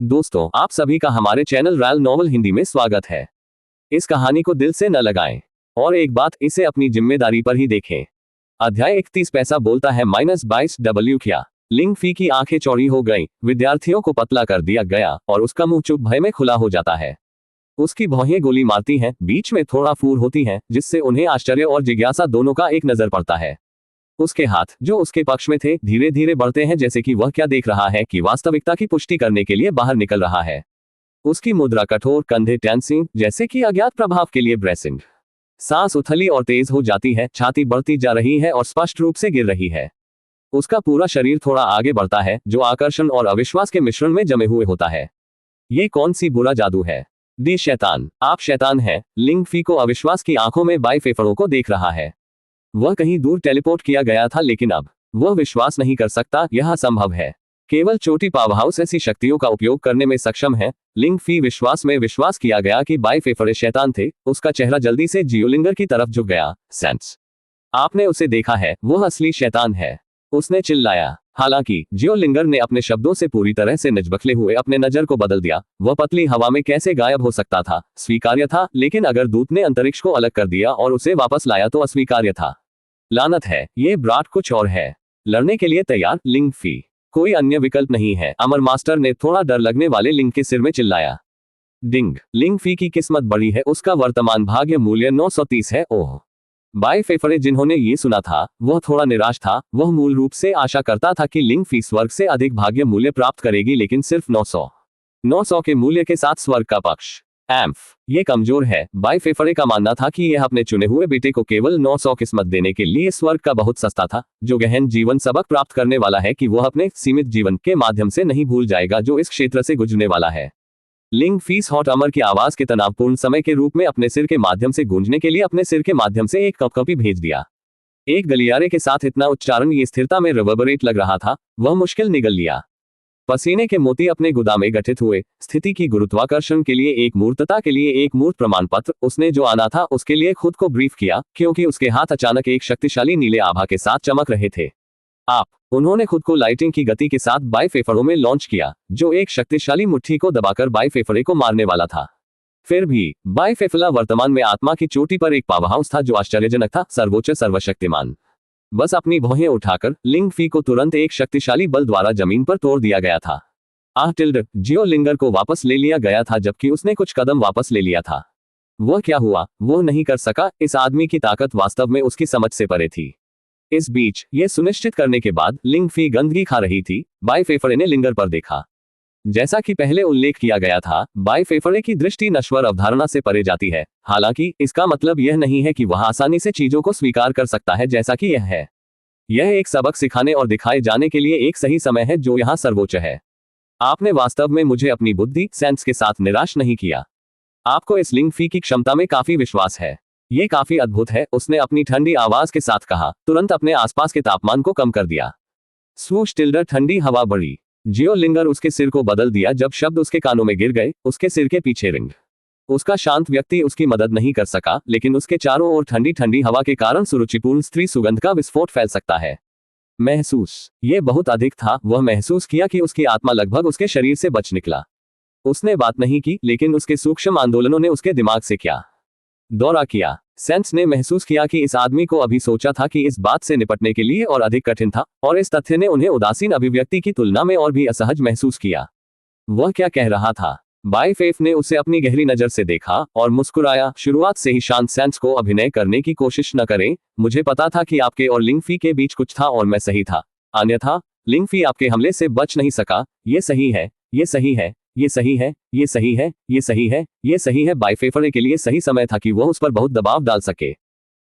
दोस्तों, आप सभी का हमारे चैनल रॉयल नॉवल हिंदी में स्वागत है। इस कहानी को दिल से न लगाएं और एक बात, इसे अपनी जिम्मेदारी पर ही देखें। अध्याय 31। पैसा बोलता है -22W। क्या लिंग फी की आंखें चौड़ी हो गईं, विद्यार्थियों को पतला कर दिया गया और उसका मुंह चुप भय में खुला हो जाता है। उसकी भौहें गोली मारती हैं, बीच में थोड़ा फूर होती हैं, जिससे उन्हें आश्चर्य और जिज्ञासा दोनों का एक नजर पड़ता है। उसके हाथ, जो उसके पक्ष में थे, धीरे धीरे बढ़ते हैं, जैसे कि वह क्या देख रहा है कि वास्तविकता की पुष्टि करने के लिए बाहर निकल रहा है। उसकी मुद्रा कठोर, कंधे टेंसिंग, जैसे कि अज्ञात प्रभाव के लिए ब्रेसिंग। सांस उथली और तेज हो जाती है, छाती बढ़ती जा रही है और स्पष्ट रूप से गिर रही है। उसका पूरा शरीर थोड़ा आगे बढ़ता है, जो आकर्षण और अविश्वास के मिश्रण में जमे हुए होता है। ये कौन सी बुरा जादू है? दी शैतान, आप शैतान हैं। लिंग फी को अविश्वास की आंखों में बाई फेफड़ों को देख रहा है। वह कहीं दूर टेलीपोर्ट किया गया था, लेकिन अब वह विश्वास नहीं कर सकता, यह असंभव है। केवल चोटी पावरहाउस ऐसी शक्तियों का उपयोग करने में सक्षम है। लिंग फी विश्वास में विश्वास किया गया कि बाई फेफड़े शैतान थे। उसका चेहरा जल्दी से जियोलिंगर की तरफ झुक गया। सेंस, आपने उसे देखा है, वह असली शैतान है, उसने चिल्लाया। हालांकि जियोलिंगर ने अपने शब्दों से पूरी तरह से निजबखले हुए अपने नजर को बदल दिया। वह पतली हवा में कैसे गायब हो सकता था? स्वीकार्य था, लेकिन अगर दूत ने अंतरिक्ष को अलग कर दिया और उसे वापस लाया तो अस्वीकार्य था। लानत है, ये ब्राट कुछ और है। लड़ने के लिए तैयार लिंग फी, कोई अन्य विकल्प नहीं है। अमर मास्टर ने थोड़ा डर लगने वाले लिंग के सिर में चिल्लाया। डिंग, लिंग फी की किस्मत बड़ी है, उसका वर्तमान भाग्य मूल्य 930 है। ओह, बाई फेफड़े जिन्होंने ये सुना था, वह थोड़ा निराश था। वह मूल रूप से आशा करता था कि लिंग फी स्वर्ग से अधिक भाग्य मूल्य प्राप्त करेगी, लेकिन सिर्फ 900 के मूल्य के साथ स्वर्ग का पक्ष। एम्फ, ये कमजोर है। बाई फेफड़े का मानना था कि यह अपने चुने हुए बेटे को केवल 900 किस्मत देने के लिए स्वर्ग का बहुत सस्ता था, जो गहन जीवन सबक प्राप्त करने वाला है कि वह अपने सीमित जीवन के माध्यम से नहीं भूल जाएगा जो इस क्षेत्र से गुजरने वाला है। लिंग फीस हॉट अमर की आवाज के तनावपूर्ण समय के रूप में अपने सिर के माध्यम से गूंजने के लिए अपने सिर के माध्यम से एक कपकपी भेज दिया। एक गलियारे के साथ इतना उच्चारण, ये स्थिरता में रिवर्बरेट लग रहा था। वह मुश्किल निगल लिया। पसीने के मोती अपने गुदाम में गठित हुए। स्थिति की गुरुत्वाकर्षण के लिए एक मूर्तता के लिए एक मूर्त प्रमाण पत्र। उसने जो आना था उसके लिए खुद को ब्रीफ किया, क्योंकि उसके हाथ अचानक एक शक्तिशाली नीले आभा के साथ चमक रहे थे। उन्होंने खुद को लाइटिंग की गति के साथ बाई फेफड़ों में लॉन्च किया, जो एक शक्तिशाली मुट्ठी को दबाकर बाई फेफड़े को मारने वाला था। फिर भी बाई फेफड़ा वर्तमान में आत्मा की चोटी पर एक पावरहाउस था जो आश्चर्यजनक था, सर्वोच्च, सर्वशक्तिमान। बस अपनी भौहें उठाकर लिंग फी को तुरंत एक शक्तिशाली बल द्वारा जमीन पर तोड़ दिया गया था। जियोलिंगर को वापस ले लिया गया था, जबकि उसने कुछ कदम वापस ले लिया था। वह क्या हुआ? वह नहीं कर सका। इस आदमी की ताकत वास्तव में उसकी समझ से परे थी। इस बीच यह सुनिश्चित करने के बाद लिंग फी गंदगी खा रही थी, बाई फेफड़े ने लिंगर पर देखा। जैसा कि पहले उल्लेख किया गया था, बाई फेफड़े की दृष्टि नश्वर अवधारणा से परे जाती है। हालांकि इसका मतलब यह नहीं है कि वह आसानी से चीजों को स्वीकार कर सकता है जैसा कि यह है। यह एक सबक सिखाने और दिखाए जाने के लिए एक सही समय है जो यहाँ सर्वोच्च है। आपने वास्तव में मुझे अपनी बुद्धि, सेंस के साथ निराश नहीं किया। आपको इस लिंग फी की क्षमता में काफी विश्वास है। ये काफी अद्भुत है, उसने अपनी ठंडी आवाज के साथ कहा, तुरंत अपने आसपास के तापमान को कम कर दिया। स्वूश टिल्डर, ठंडी हवा बढ़ी। जियोलिंगर उसके सिर को बदल दिया जब शब्द उसके कानों में गिर गए। उसके सिर के पीछे रिंग। उसका शांत व्यक्ति उसकी मदद नहीं कर सका, लेकिन उसके चारों ओर ठंडी ठंडी हवा के कारण सुरुचिपूर्ण स्त्री सुगंध का विस्फोट फैल सकता है। महसूस, ये बहुत अधिक था। वह महसूस किया कि उसकी आत्मा लगभग उसके शरीर से बच निकला। उसने बात नहीं की, लेकिन उसके सूक्ष्म आंदोलनों ने उसके दिमाग से क्या दौरा किया। सेंस ने महसूस किया कि इस आदमी को अभी सोचा था कि इस बात से निपटने के लिए और अधिक कठिन था, और इस तथ्य ने उन्हें उदासीन अभिव्यक्ति की तुलना में और भी असहज महसूस किया। वह क्या कह रहा था? बाई फेफ ने उसे अपनी गहरी नजर से देखा और मुस्कुराया। शुरुआत से ही शांत, सेंस को अभिनय करने की कोशिश न करें। मुझे पता था कि आपके और लिंग फी के बीच कुछ था और मैं सही था। अन्यथा लिंग फी आपके हमले से बच नहीं सका। ये सही है, ये सही है, ये सही है, ये सही है, ये सही है, ये सही है। बाई फेफड़े के लिए सही समय था कि वह उस पर बहुत दबाव डाल सके।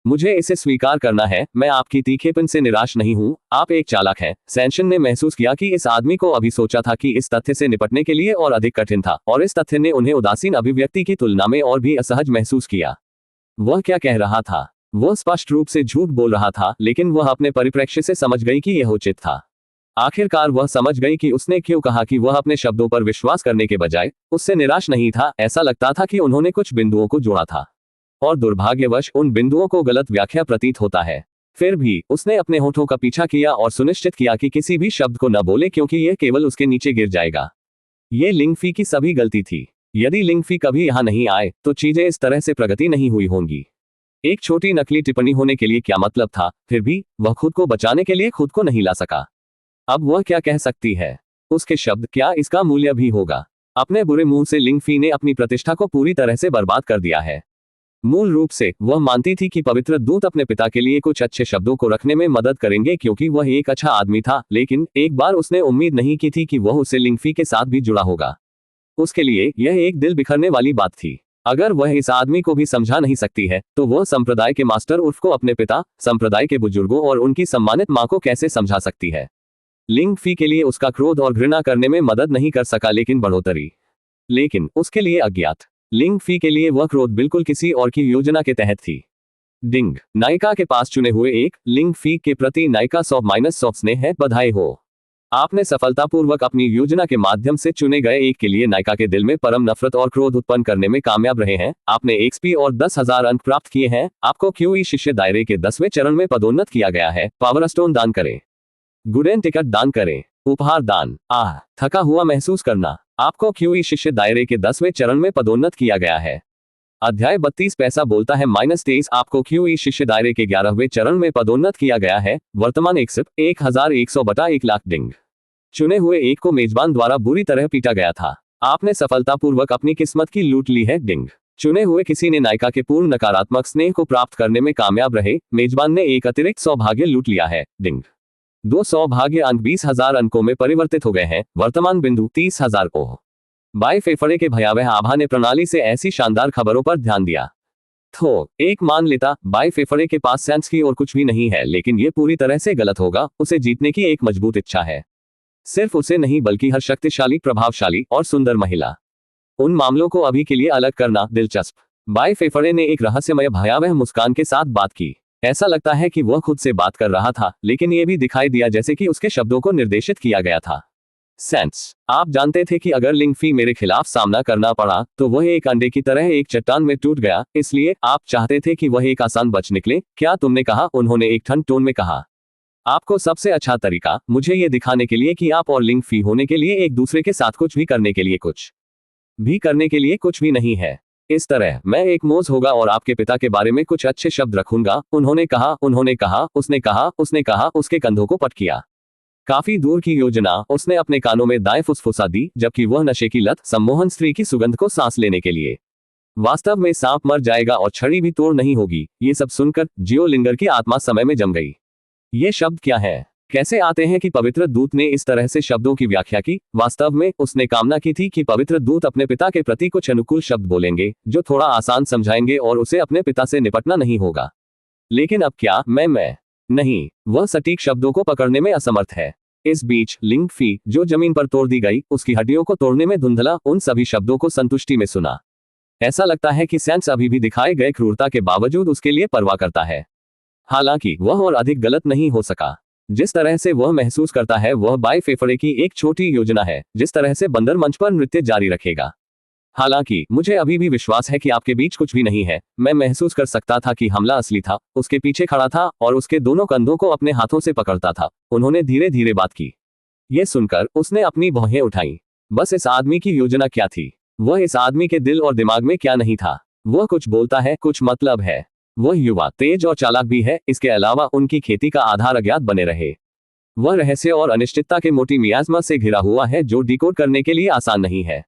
मुझे इसे स्वीकार करना है, मैं आपकी तीखेपन से निराश नहीं हूं। आप एक चालाक हैं। सेंशन ने महसूस किया कि इस आदमी को अभी सोचा था कि इस तथ्य से निपटने के लिए और अधिक कठिन था, और इस तथ्य ने उन्हें उदासीन अभिव्यक्ति की तुलना में और भी असहज महसूस किया। वह क्या कह रहा था? वह स्पष्ट रूप से झूठ बोल रहा था, लेकिन वह अपने परिप्रेक्ष्य से समझ गई कि यह उचित था। आखिरकार वह समझ गई कि उसने क्यों कहा कि वह अपने शब्दों पर विश्वास करने के बजाय उससे निराश नहीं था। ऐसा लगता था कि उन्होंने कुछ बिंदुओं को जोड़ा था, और दुर्भाग्यवश उन बिंदुओं को गलत व्याख्या प्रतीत होता है। फिर भी उसने अपने होठों का पीछा किया और सुनिश्चित किया कि किसी भी शब्द को न बोले, क्योंकि यह केवल उसके नीचे गिर जाएगा। ये लिंगफी की सभी गलती थी। यदि लिंगफी कभी यहाँ नहीं आए तो चीजें इस तरह से प्रगति नहीं हुई होंगी। एक छोटी नकली टिप्पणी होने के लिए क्या मतलब था, फिर भी वह खुद को बचाने के लिए खुद को नहीं ला सका। अब वह क्या कह सकती है? उसके शब्द, क्या इसका मूल्य भी होगा? अपने बुरे मुंह से लिंगफी ने अपनी प्रतिष्ठा को पूरी तरह से बर्बाद कर दिया है। मूल रूप से वह मानती थी कि पवित्र दूत अपने पिता के लिए कुछ अच्छे शब्दों को रखने में मदद करेंगे क्योंकि वह एक अच्छा आदमी था, लेकिन एक बार उसने उम्मीद नहीं की थी कि वह उसे लिंगफी के साथ भी जुड़ा होगा। उसके लिए यह एक दिल बिखरने वाली बात थी। अगर वह इस आदमी को भी समझा नहीं सकती है तो वह संप्रदाय के मास्टर उर्फ को अपने पिता, संप्रदाय के बुजुर्गों और उनकी सम्मानित मां को कैसे समझा सकती है? लिंगफी के लिए उसका क्रोध और घृणा करने में मदद नहीं कर सका, लेकिन उसके लिए अज्ञात लिंगफी के लिए वह क्रोध बिल्कुल किसी और की योजना के तहत थी। डिंग, नायिका के पास चुने हुए एक लिंगफी के प्रति नायिका 100 स्नेह है, बधाई हो। आपने सफलतापूर्वक अपनी योजना के माध्यम से चुने गए एक के लिए नायिका के दिल में परम नफरत और क्रोध उत्पन्न करने में कामयाब रहे हैं। आपने एक्सपी और 10,000 अंक प्राप्त किए हैं। आपको क्यूई शिष्य दायरे के 10वें चरण में पदोन्नत किया गया है। पावर स्टोन दान करें, गुडेन टिकट दान करें, उपहार दान। थका हुआ महसूस करना। आपको क्यूई शिष्य दायरे के 10वें चरण में पदोन्नत किया गया है। अध्याय 32 पैसा बोलता है -23। आपको क्यूई शिष्य दायरे के 11वें चरण में पदोन्नत किया गया है। वर्तमान एक्सिप 1100/1 लाख। डिंग, चुने हुए एक को मेजबान द्वारा बुरी तरह पीटा गया था। आपने सफलतापूर्वक अपनी किस्मत की लूट ली है। डिंग, चुने हुए किसी ने नायिका के पूर्ण नकारात्मक स्नेह को प्राप्त करने में कामयाब रहे। मेजबान ने एक अतिरिक्त सौभाग्य लूट लिया है। डिंग, 2 सौभाग्य अंक 20,000 अंकों में परिवर्तित हो गए हैं। वर्तमान बिंदु 30,000। ओह, बाई फेफड़े के भयावह आभा ने प्रणाली से ऐसी शानदार खबरों पर ध्यान दिया। तो एक मान लेता बाई फेफड़े के पास सेंस की और कुछ भी नहीं है, लेकिन यह पूरी तरह से गलत होगा। उसे जीतने की एक मजबूत इच्छा है। सिर्फ उसे नहीं बल्कि हर शक्तिशाली, प्रभावशाली और सुंदर महिला। उन मामलों को अभी के लिए अलग करना दिलचस्प। बाई फेफड़े ने एक रहस्यमय भयावह मुस्कान के साथ बात की। ऐसा लगता है कि वह खुद से बात कर रहा था, लेकिन यह भी दिखाई दिया जैसे कि उसके शब्दों को निर्देशित किया गया था। सेंस, आप जानते थे कि अगर लिंगफी मेरे खिलाफ सामना करना पड़ा तो वह एक अंडे की तरह एक चट्टान में टूट गया, इसलिए आप चाहते थे कि वह एक आसान बच निकले। क्या तुमने कहा? उन्होंने एक ठंड टोन में कहा। आपको सबसे अच्छा तरीका मुझे यह दिखाने के लिए कि आप और लिंगफी होने के लिए एक दूसरे के साथ कुछ भी करने के लिए कुछ भी नहीं है। इस तरह मैं एक मोज होगा और आपके पिता के बारे में कुछ अच्छे शब्द रखूंगा। उन्होंने कहा, उसने कहा, उसके कंधों को पट किया। काफी दूर की योजना। उसने अपने कानों में दाएं फुसफुसा दी, जबकि वह नशे की लत, सम्मोहन स्त्री की सुगंध को सांस लेने के लिए। वास्तव में सांप मर जाएगा और छड़ी भी तोड़ नहीं होगी। ये सब सुनकर जियो लिंगर की आत्मा समय में जम गई। ये शब्द क्या है? कैसे आते हैं कि पवित्र दूत ने इस तरह से शब्दों की व्याख्या की? वास्तव में उसने कामना की थी कि पवित्र दूत अपने पिता के प्रति कुछ अनुकूल शब्द बोलेंगे जो थोड़ा आसान समझाएंगे और उसे अपने पिता से निपटना नहीं होगा। लेकिन अब क्या? मैं नहीं, वह सटीक शब्दों को पकड़ने में असमर्थ है। इस बीच लिंगफी, जो जमीन पर तोड़ दी गई, उसकी हड्डियों को तोड़ने में धुंधला उन सभी शब्दों को संतुष्टि में सुना। ऐसा लगता है कि सेंस अभी भी दिखाए गए क्रूरता के बावजूद उसके लिए परवाह करता है। हालांकि वह और अधिक गलत नहीं हो सका। जिस तरह से वह महसूस करता है वह बाई फेफड़े की एक छोटी योजना है, जिस तरह से बंदर मंच पर नृत्य जारी रखेगा। हालांकि मुझे अभी भी विश्वास है कि आपके बीच कुछ भी नहीं है। मैं महसूस कर सकता था कि हमला असली था। उसके पीछे खड़ा था और उसके दोनों कंधों को अपने हाथों से पकड़ता था। उन्होंने धीरे धीरे बात की। यह सुनकर उसने अपनी भौहें उठाईं। बस इस आदमी की योजना क्या थी? वह इस आदमी के दिल और दिमाग में क्या नहीं था? वह कुछ बोलता है, कुछ मतलब है। वह युवा, तेज और चालाक भी है। इसके अलावा उनकी खेती का आधार अज्ञात बने रहे। वह रहस्य और अनिश्चितता के मोटी मियाज़मा से घिरा हुआ है जो डिकोड करने के लिए आसान नहीं है।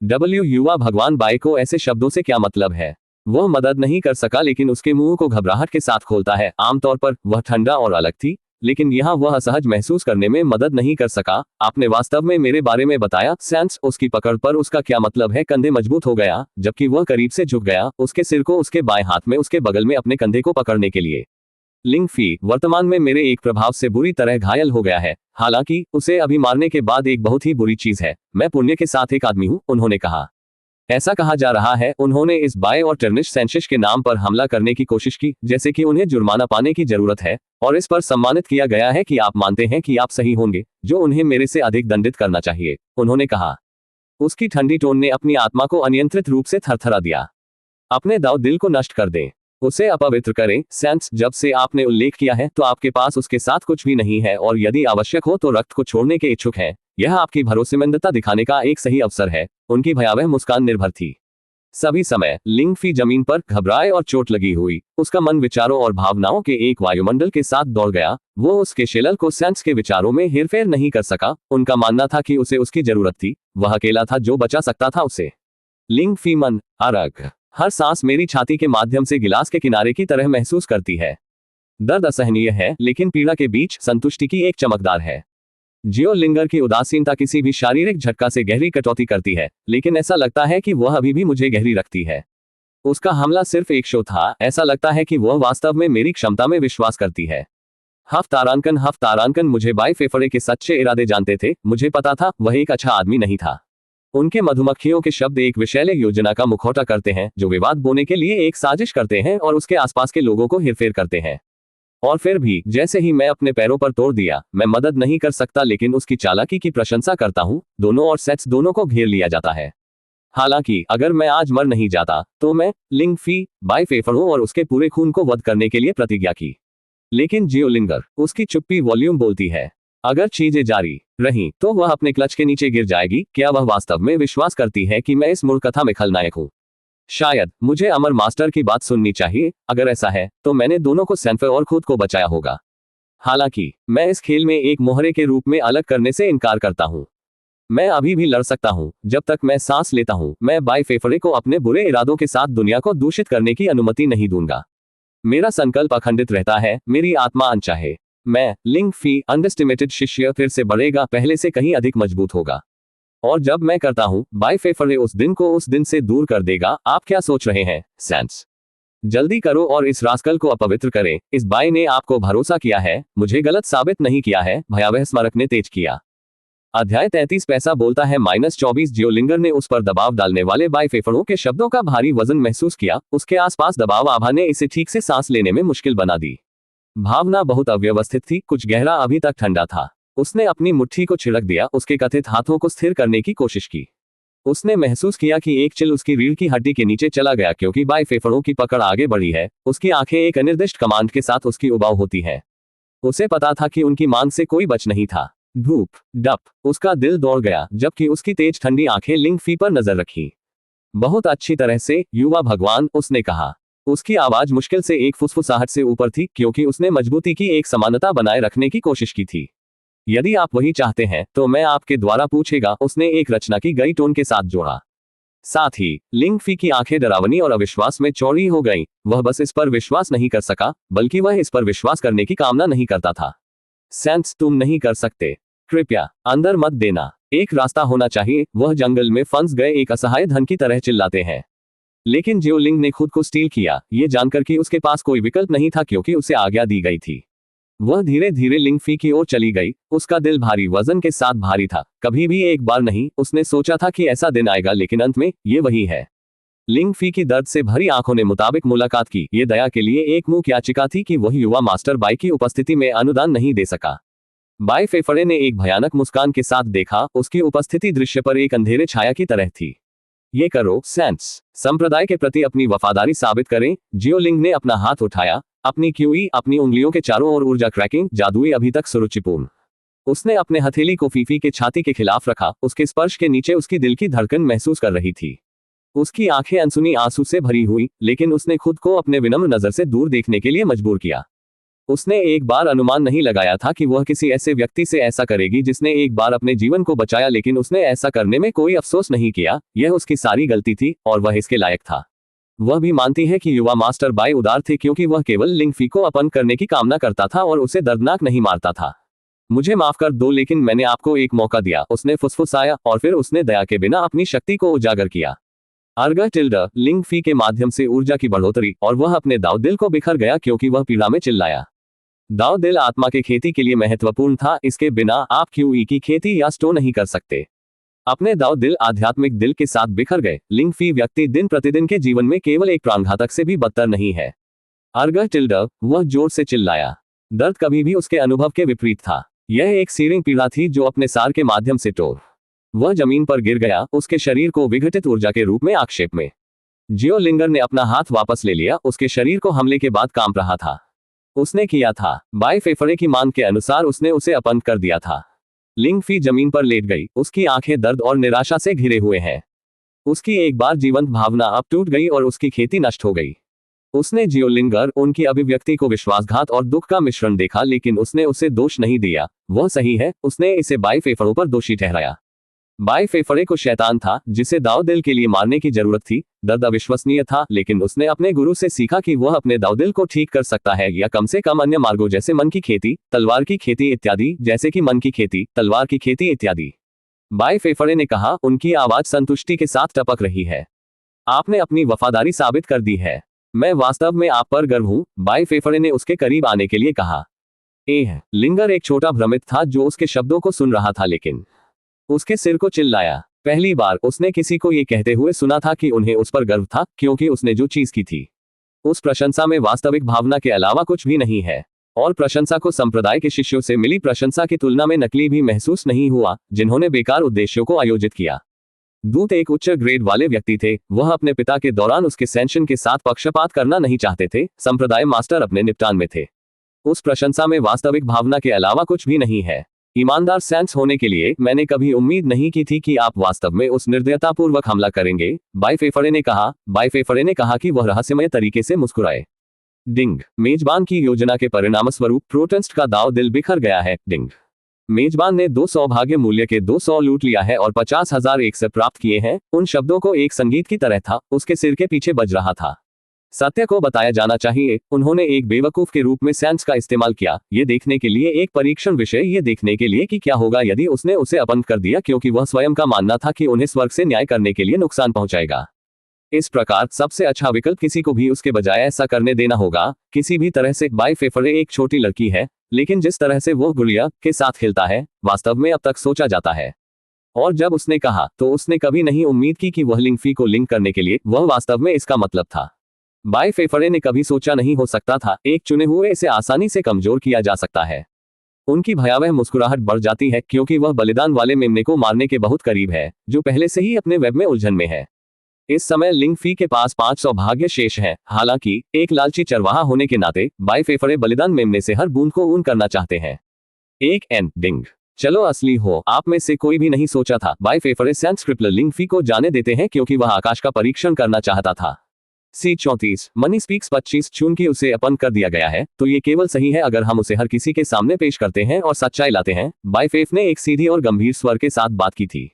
युवा भगवान बाई को ऐसे शब्दों से क्या मतलब है? वह मदद नहीं कर सका, लेकिन उसके मुंह को घबराहट के साथ खोलता है। आमतौर पर वह ठंडा और अलग थी, लेकिन यहाँ वह असहज महसूस करने में मदद नहीं कर सका। आपने वास्तव में मेरे बारे में बताया सेंस। उसकी पकड़ पर उसका क्या मतलब है? कंधे मजबूत हो गया जबकि वह करीब से झुक गया, उसके सिर को उसके बाएं हाथ में उसके बगल में अपने कंधे को पकड़ने के लिए। लिंगफी वर्तमान में मेरे एक प्रभाव से बुरी तरह घायल हो गया है। हालांकि उसे अभी मारने के बाद एक बहुत ही बुरी चीज है। मैं पुण्य के साथ एक आदमी हूं, उन्होंने कहा। ऐसा कहा जा रहा है उन्होंने इस बाय और टर्निश सेंशिश के नाम पर हमला करने की कोशिश की, जैसे कि उन्हें जुर्माना पाने की जरूरत है, और इस पर सम्मानित किया गया है कि आप मानते हैं कि आप सही होंगे, जो उन्हें मेरे से अधिक दंडित करना चाहिए, उन्होंने कहा। उसकी ठंडी टोन ने अपनी आत्मा को अनियंत्रित रूप से थरथरा दिया। अपने दाव दिल को नष्ट कर दें, उसे अपवित्र करें। सेंस, जब से आपने उल्लेख किया है तो आपके पास उसके साथ कुछ भी नहीं है और यदि आवश्यक हो तो रक्त को छोड़ने के इच्छुक हैं। यह आपकी भरोसेमंदता दिखाने का एक सही अवसर है। उनकी भयावह मुस्कान निर्भर थी। सभी समय लिंग फी जमीन पर घबराए और चोट लगी हुई, उसका मन विचारों और भावनाओं के एक वायुमंडल के साथ दौड़ गया। वो उसके शेलल को सैंड्स के विचारों में हेरफेर नहीं कर सका। उनका मानना था कि उसे उसकी जरूरत थी, वह अकेला था जो बचा सकता था उसे। लिंग फी मन अरग, हर सांस मेरी छाती के माध्यम से गिलास के किनारे की तरह महसूस करती है। दर्द असहनीय है, लेकिन पीड़ा के बीच संतुष्टि की एक चमकदार है। जियो लिंगर की उदासीनता किसी भी शारीरिक झटका से गहरी कटौती करती है, लेकिन ऐसा लगता है कि वह अभी भी मुझे गहरी रखती है। उसका हमला सिर्फ एक शो था, ऐसा लगता है कि वह वास्तव में मेरी क्षमता में विश्वास करती है। हफ्तारानकन मुझे बाय फेफड़े के सच्चे इरादे जानते थे। मुझे पता था वह एक अच्छा आदमी नहीं था। उनके मधुमक्खियों के शब्द एक विषैले योजना का मुखौटा करते हैं, जो विवाद बोने के लिए एक साजिश करते हैं और उसके आसपास के लोगों को हेरफेर करते हैं। और फिर भी जैसे ही मैं अपने पैरों पर तोड़ दिया, मैं मदद नहीं कर सकता लेकिन उसकी चालाकी की प्रशंसा करता हूं। दोनों और सेट्स दोनों को घेर लिया जाता है। हालांकि अगर मैं आज मर नहीं जाता तो मैं लिंग फी बाय फेफड़ों और उसके पूरे खून को वध करने के लिए प्रतिज्ञा की। लेकिन जियो लिंगर, उसकी चुप्पी वॉल्यूम बोलती है। अगर चीजें जारी रहीं तो वह अपने क्लच के नीचे गिर जाएगी। क्या वह वास्तव में विश्वास करती है कि मैं इस मूल कथा में खलनायक हूं? शायद मुझे अमर मास्टर की बात सुननी चाहिए। अगर ऐसा है तो मैंने दोनों को सैनफे और खुद को बचाया होगा। हालांकि मैं इस खेल में एक मोहरे के रूप में अलग करने से इनकार करता हूं। मैं अभी भी लड़ सकता हूं जब तक मैं सांस लेता हूं। मैं बाय फेफड़े को अपने बुरे इरादों के साथ दुनिया को दूषित करने की अनुमति नहीं दूंगा। मेरा संकल्प अखंडित रहता है, मेरी आत्मा अनचाहे। मैं लिंग फी अंडरएस्टिमेटेड शिष्य फिर से बढ़ेगा, पहले से कहीं अधिक मजबूत होगा। और जब मैं करता हूं, बाय फेफड़े उस दिन को उस दिन से दूर कर देगा। आप क्या सोच रहे हैं, सैंड्स? जल्दी करो और इस रास्कल को अपवित्र करें। इस बाय ने आपको भरोसा किया है, मुझे गलत साबित नहीं किया है, भयावह स्मारक ने तेज किया। अध्याय 33 पैसा बोलता है -24। जियो लिंगर ने उस पर दबाव डालने वाले बाय फेफड़ों के शब्दों का भारी वजन महसूस किया। उसके आसपास दबाव आभा ने इसे ठीक से सांस लेने में मुश्किल बना दी। भावना बहुत अव्यवस्थित थी, कुछ गहरा अभी तक ठंडा था। उसने अपनी मुट्ठी को छिड़क दिया, उसके कथित हाथों को स्थिर करने की कोशिश की। उसने महसूस किया कि एक चिल उसकी रीढ़ की हड्डी के नीचे चला गया क्योंकि बाय फेफड़ों की पकड़ आगे बढ़ी है। उसकी आंखें एक अनिर्दिष्ट कमांड के साथ उसकी उबाऊ होती है। उसे पता था कि उनकी मांग से कोई बच नहीं था। धूप डप, उसका दिल दौड़ गया जबकि उसकी तेज ठंडी आंखें लिंग फी पर नजर रखी। बहुत अच्छी तरह से, युवा भगवान, उसने कहा। उसकी आवाज मुश्किल से एक फुसफुसाहट से ऊपर थी क्योंकि उसने मजबूती की एक समानता बनाए रखने की कोशिश की थी। यदि आप वही चाहते हैं तो मैं आपके द्वारा पूछेगा, उसने एक रचना की गई टोन के साथ जोड़ा। साथ ही लिंग फी की आंखें डरावनी और अविश्वास में चौड़ी हो गईं। वह बस इस पर विश्वास नहीं कर सका, बल्कि वह इस पर विश्वास करने की कामना नहीं करता था। सैंड्स, तुम नहीं कर सकते। कृपया अंदर मत देना। एक रास्ता होना चाहिए। वह जंगल में फंस गए एक असहाय धन की तरह चिल्लाते हैं। लेकिन जियो लिंग ने खुद को स्टील किया, ये जानकर कि उसके पास कोई विकल्प नहीं था क्योंकि उसे आज्ञा दी गई थी। वह धीरे धीरे लिंग फी की ओर चली गई। उसका दिल भारी वजन के साथ भारी था। कभी भी एक बार नहीं, उसने सोचा था कि ऐसा दिन आएगा, लेकिन अंत में ये वही है। लिंग फी की दर्द से भरी आंखों ने मुताबिक मुलाकात की। ये दया के लिए एक मूक याचिका थी कि वह युवा मास्टर बाई की उपस्थिति में अनुदान नहीं दे सका। बाय फेफड़े ने एक भयानक मुस्कान के साथ देखा। उसकी उपस्थिति दृश्य पर एक अंधेरे छाया की तरह थी। ये करो, सैंड्स। संप्रदाय के प्रति अपनी वफादारी साबित करें। जियो लिंग ने अपना हाथ उठाया, अपनी क्यूई, अपनी उंगलियों के चारों ओर ऊर्जा क्रैकिंग, जादुई, अभी तक सुरुचिपूर्ण। उसने अपने हथेली को फीफी के छाती के खिलाफ रखा। उसके स्पर्श के नीचे उसकी दिल की धड़कन महसूस कर रही थी। उसकी आंखें अनसुनी आंसू से भरी हुई, लेकिन उसने खुद को अपने विनम्र नजर से दूर देखने के लिए मजबूर किया। उसने एक बार अनुमान नहीं लगाया था कि वह किसी ऐसे व्यक्ति से ऐसा करेगी जिसने एक बार अपने जीवन को बचाया, लेकिन उसने ऐसा करने में कोई अफसोस नहीं किया। यह उसकी सारी गलती थी और वह इसके लायक था। वह भी मानती है कि युवा मास्टर बाय उदार थे क्योंकि वह केवल लिंग फी को अपन करने की कामना करता था और उसे दर्दनाक नहीं मारता था। मुझे माफ कर दो, लेकिन मैंने आपको एक मौका दिया, उसने फुसफुसाया, और फिर उसने दया के बिना अपनी शक्ति को उजागर किया। अर्गा टिल्डर, लिंग फी के माध्यम से ऊर्जा की बढ़ोतरी, और वह अपने दाव दिल को बिखर गया क्योंकि वह पीड़ा में चिल्लाया। दाव दिल आत्मा के खेती के लिए महत्वपूर्ण था। इसके बिना आप क्यूई की खेती या स्टो नहीं कर सकते। अपने दाव दिल आध्यात्मिक दिल के साथ बिखर गए। लिंग फी व्यक्ति दिन प्रतिदिन के जीवन में केवल एक प्राणघातक से भी बदतर नहीं है। अर्गा टिल्डर, वह जोर से चिल्लाया। दर्द कभी भी उसके अनुभव के विपरीत था। यह एक सीरिंग पीड़ा थी जो अपने सार के माध्यम से टोर। वह जमीन पर गिर गया, उसके शरीर को विघटित ऊर्जा के रूप में आक्षेप में। जियो लिंगर ने अपना हाथ वापस ले लिया। उसके शरीर को हमले के बाद कांप रहा था। उसने किया था। बाय फेफड़े की मांग के अनुसार उसने उसे अपंग कर दिया था। लिंग फी जमीन पर लेट गई, उसकी आंखें दर्द और निराशा से घिरे हुए हैं। उसकी एक बार जीवंत भावना अब टूट गई और उसकी खेती नष्ट हो गई। उसने जियोलिंगर, उनकी अभिव्यक्ति को विश्वासघात और दुख का मिश्रण देखा, लेकिन उसने उसे दोष नहीं दिया। वह सही है, उसने इसे बाई फेफड़ों पर दोषी ठहराया। बाई फेफड़े को शैतान था जिसे दाऊदिल के लिए मारने की जरूरत थी। दर्द अविश्वसनीय था, लेकिन उसने अपने गुरु से सीखा कि वह अपने दाऊदिल को ठीक कर सकता है, या कम से कम अन्य मार्गों जैसे मन की खेती, तलवार की खेती इत्यादि, जैसे कि मन की खेती, तलवार की खेती इत्यादि। बाई फेफड़े ने कहा, उनकी आवाज संतुष्टि के साथ टपक रही है। आपने अपनी वफादारी साबित कर दी है। मैं वास्तव में आप पर गर्व हूं, बाई फेफड़े ने उसके करीब आने के लिए कहा। लिंगर एक छोटा भ्रमित था जो उसके शब्दों को सुन रहा था, लेकिन उसके सिर को चिल्लाया। पहली बार उसने किसी को ये कहते हुए सुना था कि उन्हें उस पर गर्व था, क्योंकि उसने जो चीज की थी उस प्रशंसा में वास्तविक भावना के अलावा कुछ भी नहीं है। और प्रशंसा को संप्रदाय के शिष्यों से मिली प्रशंसा की तुलना में नकली भी महसूस नहीं हुआ, जिन्होंने बेकार उद्देश्यों को आयोजित किया। दूत एक उच्च ग्रेड वाले व्यक्ति थे। वह अपने पिता के दौरान उसके सेंशन के साथ पक्षपात करना नहीं चाहते थे। संप्रदाय मास्टर अपने निपटान में थे। उस प्रशंसा में वास्तविक भावना के अलावा कुछ भी नहीं है। ईमानदार सेंस होने के लिए मैंने कभी उम्मीद नहीं की थी कि आप वास्तव में उस निर्दयतापूर्वक हमला करेंगे, बाई फेफड़े ने कहा। बाई फेफड़े ने कहा कि वह रहस्यमय तरीके से मुस्कुराए। डिंग। मेजबान की योजना के परिणामस्वरूप प्रोटेस्ट का दाव दिल बिखर गया है। डिंग। मेजबान ने 2 सौभाग्य मूल्य के 200 लूट लिया है और 50,000 एक से प्राप्त किए हैं। उन शब्दों को एक संगीत की तरह था, उसके सिर के पीछे बज रहा था। सत्य को बताया जाना चाहिए, उन्होंने एक बेवकूफ के रूप में सेंस का इस्तेमाल किया, ये देखने के लिए एक परीक्षण विषय, ये देखने के लिए कि क्या होगा यदि उसने उसे अपंग कर दिया, क्योंकि वह स्वयं का मानना था कि उन्हें स्वर्ग से न्याय करने के लिए नुकसान पहुंचाएगा। इस प्रकार सबसे अच्छा विकल्प किसी को भी उसके बजाय ऐसा करने देना होगा। किसी भी तरह से बाई फेफड़े एक छोटी लड़की है, लेकिन जिस तरह से वो गुड़िया के साथ खेलता है, वास्तव में अब तक सोचा जाता है। और जब उसने कहा तो उसने कभी नहीं उम्मीद की कि वह लिंग फी को लिंक करने के लिए वह वास्तव में इसका मतलब था। बाई फेफड़े ने कभी सोचा नहीं हो सकता था एक चुने हुए से आसानी से कमजोर किया जा सकता है। उनकी भयावह मुस्कुराहट बढ़ जाती है, क्योंकि वह बलिदान वाले मेमने को मारने के बहुत करीब है, जो पहले से ही अपने वेब में उलझन में है। इस समय लिंग फी के पास 500 भाग्य शेष है। हालांकि एक लालची चरवाहा होने के नाते बाई फेफड़े बलिदान मेमने से हर बूंद को ऊन करना चाहते हैं। एक डिंग। चलो असली हो, आप में से कोई भी नहीं सोचा था। बाई फेफड़े सेंस क्रिपलर लिंग फी को जाने देते हैं, क्योंकि वह आकाश का परीक्षण करना चाहता था। C34 मनी स्पीक्स 25 चूंकि उसे अपंग कर दिया गया है, तो ये केवल सही है अगर हम उसे हर किसी के सामने पेश करते हैं और सच्चाई लाते हैं। बाई फेफ ने एक सीधी और गंभीर स्वर के साथ बात की थी।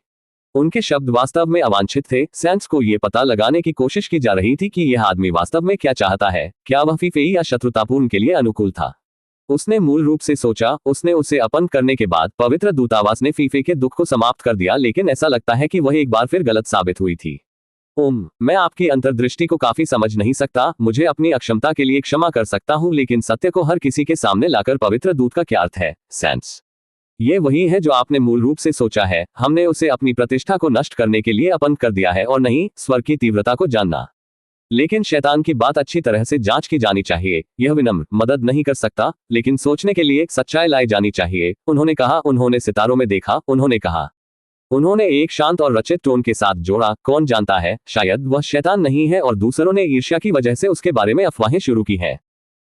उनके शब्द वास्तव में अवांछित थे। सेंस को यह पता लगाने की कोशिश की जा रही थी कि यह आदमी वास्तव में क्या चाहता है, क्या वह फीफेई या शत्रुतापूर्ण के लिए अनुकूल था। उसने मूल रूप से सोचा, उसने उसे अपंग करने के बाद पवित्र दूतावास ने फीफे के दुख को समाप्त कर दिया, लेकिन ऐसा लगता है कि वह एक बार फिर गलत साबित हुई थी। मैं आपकी अंतर्दृष्टि को काफी समझ नहीं सकता, मुझे अपनी अक्षमता के लिए क्षमा कर सकता हूं, लेकिन सत्य को हर किसी के सामने लाकर पवित्र दूत का क्या अर्थ है? सेंस, ये वही है जो आपने मूल रूप से सोचा है। हमने उसे अपनी प्रतिष्ठा को नष्ट करने के लिए अपंग कर दिया है और नहीं स्वर की तीव्रता को जानना। लेकिन शैतान की बात अच्छी तरह से जांच की जानी चाहिए। यह विनम्र मदद नहीं कर सकता, लेकिन सोचने के लिए सच्चाई लाई जानी चाहिए। उन्होंने कहा, उन्होंने सितारों में देखा। उन्होंने कहा, उन्होंने एक शांत और रचित टोन के साथ जोड़ा, कौन जानता है, शायद वह शैतान नहीं है और दूसरों ने ईर्ष्या की वजह से उसके बारे में अफवाहें शुरू की हैं।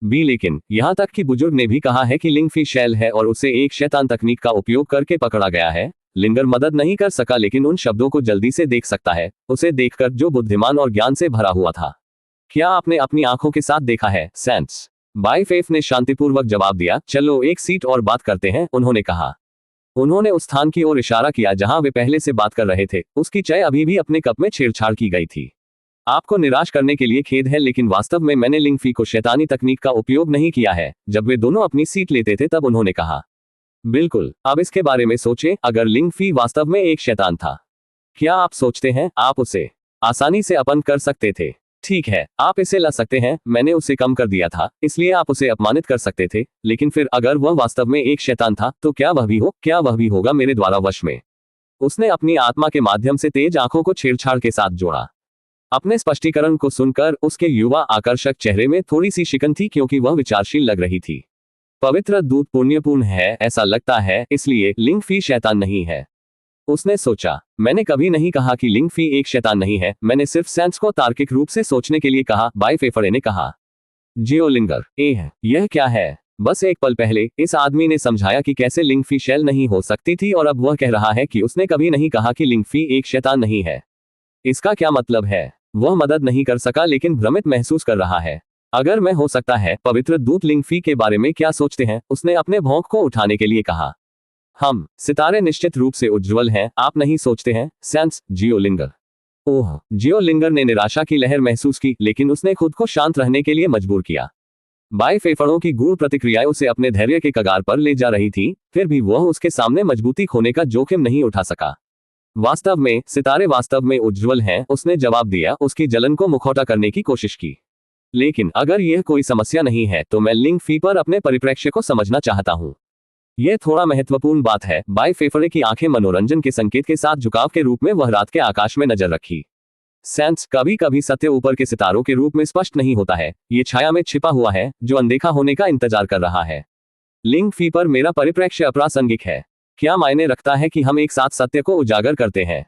लेकिन यहाँ तक कि बुजुर्ग ने भी कहा है कि लिंग फी शैल है और उसे एक शैतान तकनीक का उपयोग करके पकड़ा गया है। लिंगर मदद नहीं कर सका, लेकिन उन शब्दों को जल्दी से देख सकता है, उसे देखकर जो बुद्धिमान और ज्ञान से भरा हुआ था। क्या आपने अपनी आंखों के साथ देखा है? सेंस, बाई फेफ ने शांतिपूर्वक जवाब दिया। चलो एक सीट और बात करते हैं, उन्होंने कहा। उन्होंने उस स्थान की ओर इशारा किया जहां वे पहले से बात कर रहे थे। उसकी चाय अभी भी अपने कप में छेड़छाड़ की गई थी। आपको निराश करने के लिए खेद है, लेकिन वास्तव में मैंने लिंग फी को शैतानी तकनीक का उपयोग नहीं किया है। जब वे दोनों अपनी सीट लेते थे तब उन्होंने कहा, बिल्कुल। अब इसके बारे में सोचें, अगर लिंग फी वास्तव में एक शैतान था, क्या आप सोचते हैं आप उसे आसानी से अपंग कर सकते थे? ठीक है, आप इसे ला सकते हैं, मैंने उसे कम कर दिया था, इसलिए आप उसे अपमानित कर सकते थे। लेकिन फिर अगर वह वास्तव में एक शैतान था, तो क्या वह भी होगा मेरे द्वारा वश में? उसने अपनी आत्मा के माध्यम से तेज आंखों को छेड़छाड़ के साथ जोड़ा। अपने स्पष्टीकरण को सुनकर उसके युवा आकर्षक चेहरे में थोड़ी सी शिकन थी, क्योंकि वह विचारशील लग रही थी। पवित्र दूत पुण्यपूर्ण है, ऐसा लगता है, इसलिए लिंग फी शैतान नहीं है। उसने सोचा, मैंने कभी नहीं कहा कि लिंग फी एक शैतान नहीं है, मैंने सिर्फ सेंस को तार्किक रूप से सोचने के लिए कहा। बाई फेफड़े ने कहा, जियोलिंगर, यह क्या है? बस एक पल पहले इस आदमी ने समझाया कि कैसे लिंग फी शेल नहीं हो सकती थी और अब वह कह रहा है कि उसने कभी नहीं कहा कि लिंग फी एक शैतान नहीं है। इसका क्या मतलब है? वह मदद नहीं कर सका लेकिन भ्रमित महसूस कर रहा है। अगर मैं हो सकता है पवित्र दूत लिंग फी के बारे में क्या सोचते हैं, उसने अपने भौंक को उठाने के लिए कहा। हम सितारे निश्चित रूप से उज्ज्वल हैं, आप नहीं सोचते हैं? सेंस जियोलिंगर। ओह, जियोलिंगर ने निराशा की लहर महसूस की, लेकिन उसने खुद को शांत रहने के लिए मजबूर किया। बाई फेफड़ों की गूढ़ प्रतिक्रियाएं उसे अपने धैर्य के कगार पर ले जा रही थी, फिर भी वह उसके सामने मजबूती खोने का जोखिम नहीं उठा सका। वास्तव में सितारे वास्तव में उज्ज्वल हैं, उसने जवाब दिया, उसकी जलन को मुखौटा करने की कोशिश की। लेकिन अगर यह कोई समस्या नहीं है तो मैं लिंग फी पर अपने परिप्रेक्ष्य को समझना चाहता हूं। यह थोड़ा महत्वपूर्ण बात है। बाई फेफड़े की आंखें मनोरंजन के संकेत के साथ झुकाव के रूप में वह रात के आकाश में नजर रखी। सेंस, कभी कभी सत्य ऊपर के सितारों के रूप में स्पष्ट नहीं होता है, ये छाया में छिपा हुआ है जो अनदेखा होने का इंतजार कर रहा है। लिंग फी पर मेरा परिप्रेक्ष्य अप्रासंगिक है। क्या मायने रखता है कि हम एक साथ सत्य को उजागर करते हैं?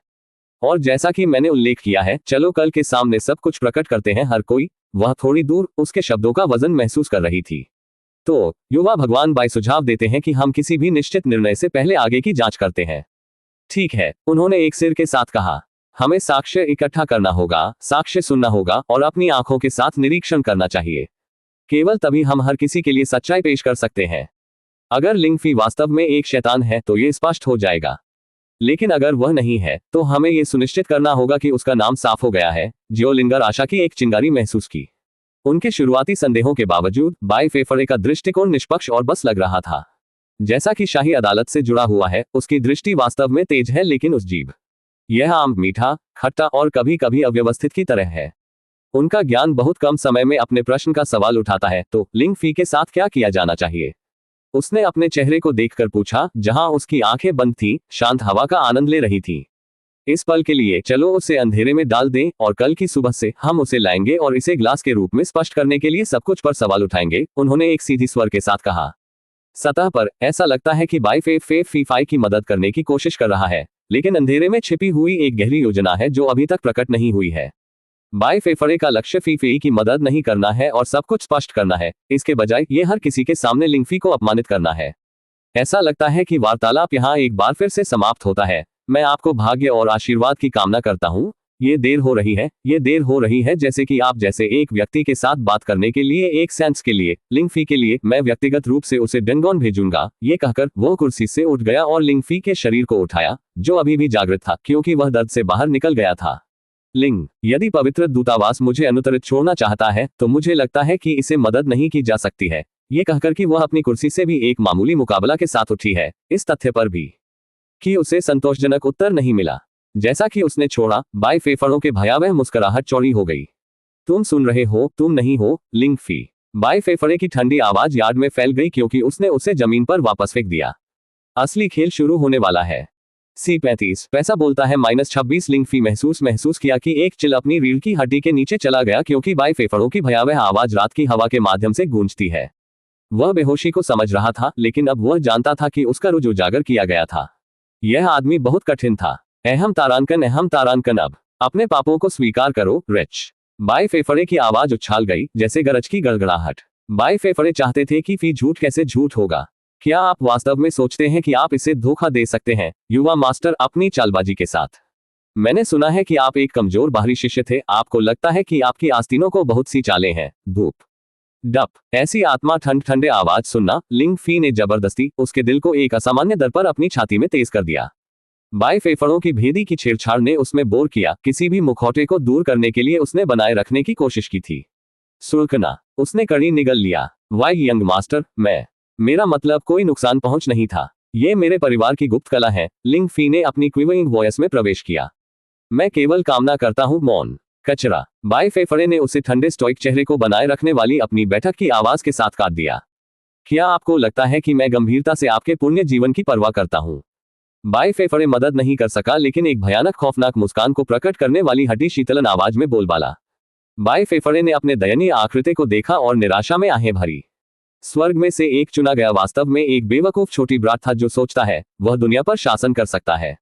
और जैसा कि मैंने उल्लेख किया है, चलो कल के सामने सब कुछ प्रकट करते हैं हर कोई। वह थोड़ी दूर उसके शब्दों का वजन महसूस कर रही थी। तो युवा भगवान बाई सुझाव देते हैं कि हम किसी भी निश्चित निर्णय से पहले आगे की जांच करते हैं। ठीक है, उन्होंने एक सिर के साथ कहा। हमें साक्ष्य इकट्ठा करना होगा, साक्ष्य सुनना होगा और अपनी आंखों के साथ निरीक्षण करना चाहिए। केवल तभी हम हर किसी के लिए सच्चाई पेश कर सकते हैं। अगर लिंग फी वास्तव में एक शैतान है तो ये स्पष्ट हो जाएगा, लेकिन अगर वह नहीं है तो हमें यह सुनिश्चित करना होगा कि उसका नाम साफ हो गया है। जियोलिंगर आशा की एक चिंगारी महसूस की। उनके शुरुआती संदेहों के बावजूद बाई फेफड़े का दृष्टिकोण निष्पक्ष और बस लग रहा था। जैसा कि शाही अदालत से जुड़ा हुआ है, उसकी दृष्टि वास्तव में तेज है, लेकिन उस जीभ यह आम, मीठा, खट्टा और कभी कभी अव्यवस्थित की तरह है। उनका ज्ञान बहुत कम समय में अपने प्रश्न का सवाल उठाता है। तो लिंग फी के साथ क्या किया जाना चाहिए? उसने अपने चेहरे को देखकर पूछा, जहां उसकी आंखें बंद थीं, शांत हवा का आनंद ले रही थी। इस पल के लिए चलो उसे अंधेरे में डाल दें और कल की सुबह से हम उसे लाएंगे और इसे ग्लास के रूप में स्पष्ट करने के लिए सब कुछ पर सवाल उठाएंगे, उन्होंने एक सीधी स्वर के साथ कहा। सतह पर ऐसा लगता है कि बाई फी फाई की मदद करने की कोशिश कर रहा है, लेकिन अंधेरे में छिपी हुई एक गहरी योजना है जो अभी तक प्रकट नहीं हुई है। बाई फेफड़े का लक्ष्य फी की मदद नहीं करना है और सब कुछ स्पष्ट करना है, इसके बजाय ये हर किसी के सामने लिंग फी को अपमानित करना है। ऐसा लगता है कि वार्तालाप यहाँ एक बार फिर से समाप्त होता है। मैं आपको भाग्य और आशीर्वाद की कामना करता हूँ। ये देर हो रही है जैसे कि आप जैसे एक व्यक्ति के साथ बात करने के लिए, एक सेंस के लिए, लिंग फी के लिए। मैं व्यक्तिगत रूप से उसे डेंगोन भेजूंगा। ये कहकर वो कुर्सी से उठ गया और लिंग फी के शरीर को उठाया, जो अभी भी जागृत था क्योंकि वह दर्द से बाहर निकल गया था। लिंग, यदि पवित्र दूतावास मुझे अनुत्तरित छोड़ना चाहता है तो मुझे लगता है कि इसे मदद नहीं की जा सकती है। ये कहकर कि वह अपनी कुर्सी से भी एक मामूली मुकाबला के साथ उठी है, इस तथ्य पर भी कि उसे संतोषजनक उत्तर नहीं मिला। जैसा कि उसने छोड़ा, बाई फेफड़ों के भयावह मुस्कुराहट चौड़ी हो गई। तुम सुन रहे हो, तुम नहीं हो, लिंग फी। बाई फेफड़े की ठंडी आवाज यार्ड में फैल गई क्योंकि उसने उसे जमीन पर वापस फेंक दिया। असली खेल शुरू होने वाला है। C35 पैसा बोलता है -26। लिंग फी महसूस किया कि एक चिल अपनी रीढ़ की हड्डी के नीचे चला गया क्योंकि बाई फेफड़ों की भयावह आवाज रात की हवा के माध्यम से गूंजती है। वह बेहोशी को समझ रहा था, लेकिन अब वह जानता था कि उसका रुझ उजागर किया गया था। यह आदमी बहुत कठिन था। अहम तारांकन, अब अपने पापों को स्वीकार करो, रिच। बाई फेफड़े की आवाज उछाल गई जैसे गरज की गड़गड़ाहट। बाई फेफड़े चाहते थे कि फी झूठ कैसे झूठ होगा। क्या आप वास्तव में सोचते हैं कि आप इसे धोखा दे सकते हैं, युवा मास्टर, अपनी चालबाजी के साथ? मैंने सुना है कि आप एक कमजोर बाहरी शिष्य थे। आपको लगता है कि आपकी आस्तीनों को बहुत सी चालें हैं। धूप डप ऐसी आत्मा ठंडे आवाज सुनना। लिंग फी ने जबरदस्ती उसके दिल को एक असामान्य दर पर अपनी छाती में तेज कर दिया। बाई फेफड़ों की भेदी की छेड़छाड़ ने उसमें बोर किया। किसी भी मुखौटे को दूर करने के लिए उसने बनाए रखने की कोशिश की थी। सुलकना, उसने कड़ी निगल लिया। वाई यंग मास्टर, मेरा मतलब कोई नुकसान पहुंच नहीं था। ये मेरे परिवार की गुप्त कला है। लिंग फी ने अपनी क्विवरिंग वॉइस में प्रवेश किया। मैं केवल कामना करता हूं, मौन कचरा। बाई फेफड़े ने उसे ठंडे स्टोइक चेहरे को बनाए रखने वाली अपनी बैठक की आवाज के साथ काट दिया। क्या आपको लगता है कि मैं गंभीरता से आपके पुण्य जीवन की परवाह करता हूं? बाई फेफड़े मदद नहीं कर सका, लेकिन एक भयानक खौफनाक मुस्कान को प्रकट करने वाली हड्डी शीतलन आवाज में बोलबाला। बाई फेफड़े ने अपने दयनीय आकृति को देखा और निराशा में आहें भरी। स्वर्ग में से एक चुना गया वास्तव में एक बेवकूफ छोटी ब्राट था जो सोचता है वह दुनिया पर शासन कर सकता है।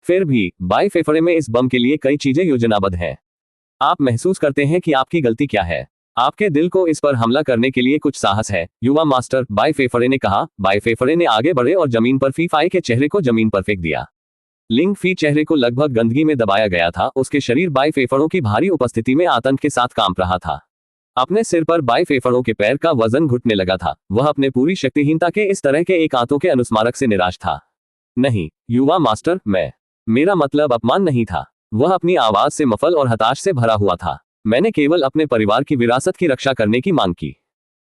फिर भी बाई फेफड़े में इस बम के लिए कई चीजें योजनाबद्ध हैं। आप महसूस करते हैं कि आपकी गलती क्या है? आपके दिल को इस पर हमला करने के लिए कुछ साहस है, युवा मास्टर, बाई फेफरे ने कहा। बाई फेफरे ने आगे बढ़े और जमीन पर फी फाई के चेहरे को जमीन पर फेंक दिया। लिंग फी चेहरे को लगभग गंदगी में दबाया गया था। उसके शरीर बाई फेफड़ों की भारी उपस्थिति में आतंक के साथ कांप रहा था। अपने सिर पर बाई फेफड़ों के पैर का वजन घुटने लगा था। वह अपने पूरी शक्तिहीनता के इस तरह के एक आंतों के अनुस्मारक से निराश था। नहीं युवा मास्टर, मेरा मतलब अपमान नहीं था। वह अपनी आवाज से मफल और हताश से भरा हुआ था। मैंने केवल अपने परिवार की विरासत की रक्षा करने की मांग की।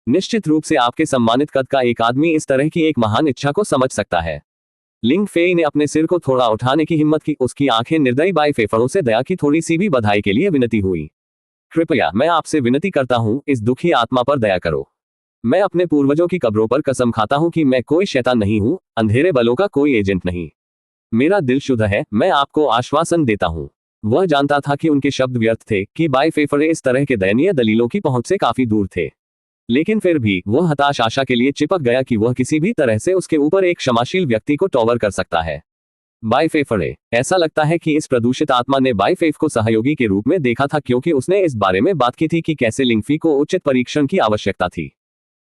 निश्चित रूप से आपके सम्मानित कद का एक आदमी इस तरह की एक महान इच्छा को समझ सकता है। लिंग फेई ने अपने सिर को थोड़ा उठाने की हिम्मत की। उसकी आंखें निर्दयी बाई फेफड़ों से दया की थोड़ी सी भी बधाई के लिए विनती हुई। कृपया मैं आपसे विनती करता हूं, इस दुखी आत्मा पर दया करो। मैं अपने पूर्वजों की कब्रों पर कसम खाता हूं कि मैं कोई शैतान नहीं हूं, अंधेरे बलों का कोई एजेंट नहीं। मेरा दिल शुद्ध है। मैं आपको आश्वासन देता हूं। वह जानता था कि उनके शब्द व्यर्थ थे, कि बाई फेफड़े इस तरह के दयनीय दलीलों की पहुंच से काफी दूर थे। लेकिन फिर भी वह हताश आशा के लिए चिपक गया कि वह किसी भी तरह से उसके ऊपर एक क्षमाशील व्यक्ति को टॉवर कर सकता है। बाई फेफड़े, ऐसा लगता है कि इस प्रदूषित आत्मा ने बाई फेफ को सहयोगी के रूप में देखा था, क्योंकि उसने इस बारे में बात की थी कि कैसे लिंगफी को उचित परीक्षण की आवश्यकता थी।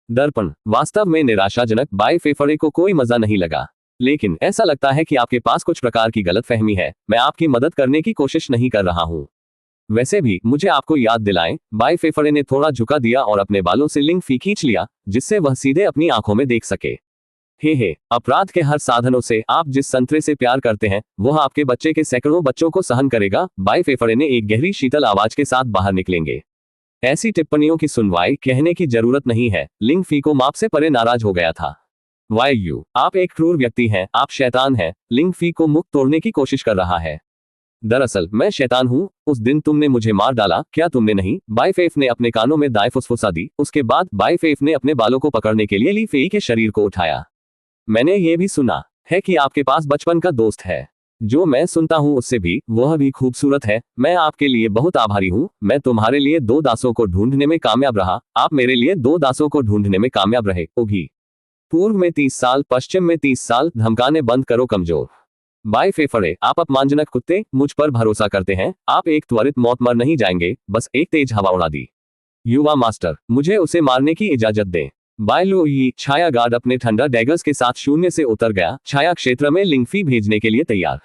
दर्पण, वास्तव में निराशाजनक। बाई फेफड़े को कोई मजा नहीं लगा। लेकिन ऐसा लगता है कि आपके पास कुछ प्रकार की गलतफहमी है। मैं आपकी मदद करने की कोशिश नहीं कर रहा हूं। वैसे भी मुझे आपको याद दिलाएं। बाई फेफड़े ने थोड़ा झुका दिया और अपने बालों से लिंग फी खींच लिया, जिससे वह सीधे अपनी आंखों में देख सके। हे अपराध के हर साधनों से आप जिस संतरे से प्यार करते हैं, वह आपके बच्चे के सैकड़ों बच्चों को सहन करेगा। बाई फेफड़े ने एक गहरी शीतल आवाज के साथ बाहर निकलेंगे। ऐसी टिप्पणियों की सुनवाई कहने की जरूरत नहीं है। लिंग फी को माप से परे नाराज हो गया था। आप एक क्रूर व्यक्ति हैं, आप शैतान हैं। लिंग फी को मुख तोड़ने की कोशिश कर रहा है। दरअसल मैं शैतान हूँ। उस दिन तुमने मुझे मार डाला, क्या तुमने नहीं? बाई फेफ ने अपने कानों में दाएं फुसफुसा दी। उसके बाद बाई फेफ ने अपने बालों को पकड़ने के लिए ली फेई के शरीर को उठाया। मैंने ये भी सुना है कि आपके पास बचपन का दोस्त है। जो मैं सुनता हूँ उससे भी वह भी खूबसूरत है। मैं आपके लिए बहुत आभारी हूँ। मैं तुम्हारे लिए 2 दासों को ढूंढने में कामयाब रहा, आप मेरे लिए 2 दासों को ढूंढने में कामयाब रहे। ओगी, पूर्व में 30 साल, पश्चिम में 30 साल। धमकाने बंद करो कमजोर। बाई फेफड़े, आप अपमानजनक कुत्ते, मुझ पर भरोसा करते हैं। आप एक त्वरित मौत मर नहीं जाएंगे, बस एक तेज हवा उड़ा दी। युवा मास्टर, मुझे उसे मारने की इजाजत दें। बाई लुई, छाया गार्ड अपने ठंडा डैगर्स के साथ शून्य से उतर गया, छाया क्षेत्र में लिंगफी भेजने के लिए तैयार।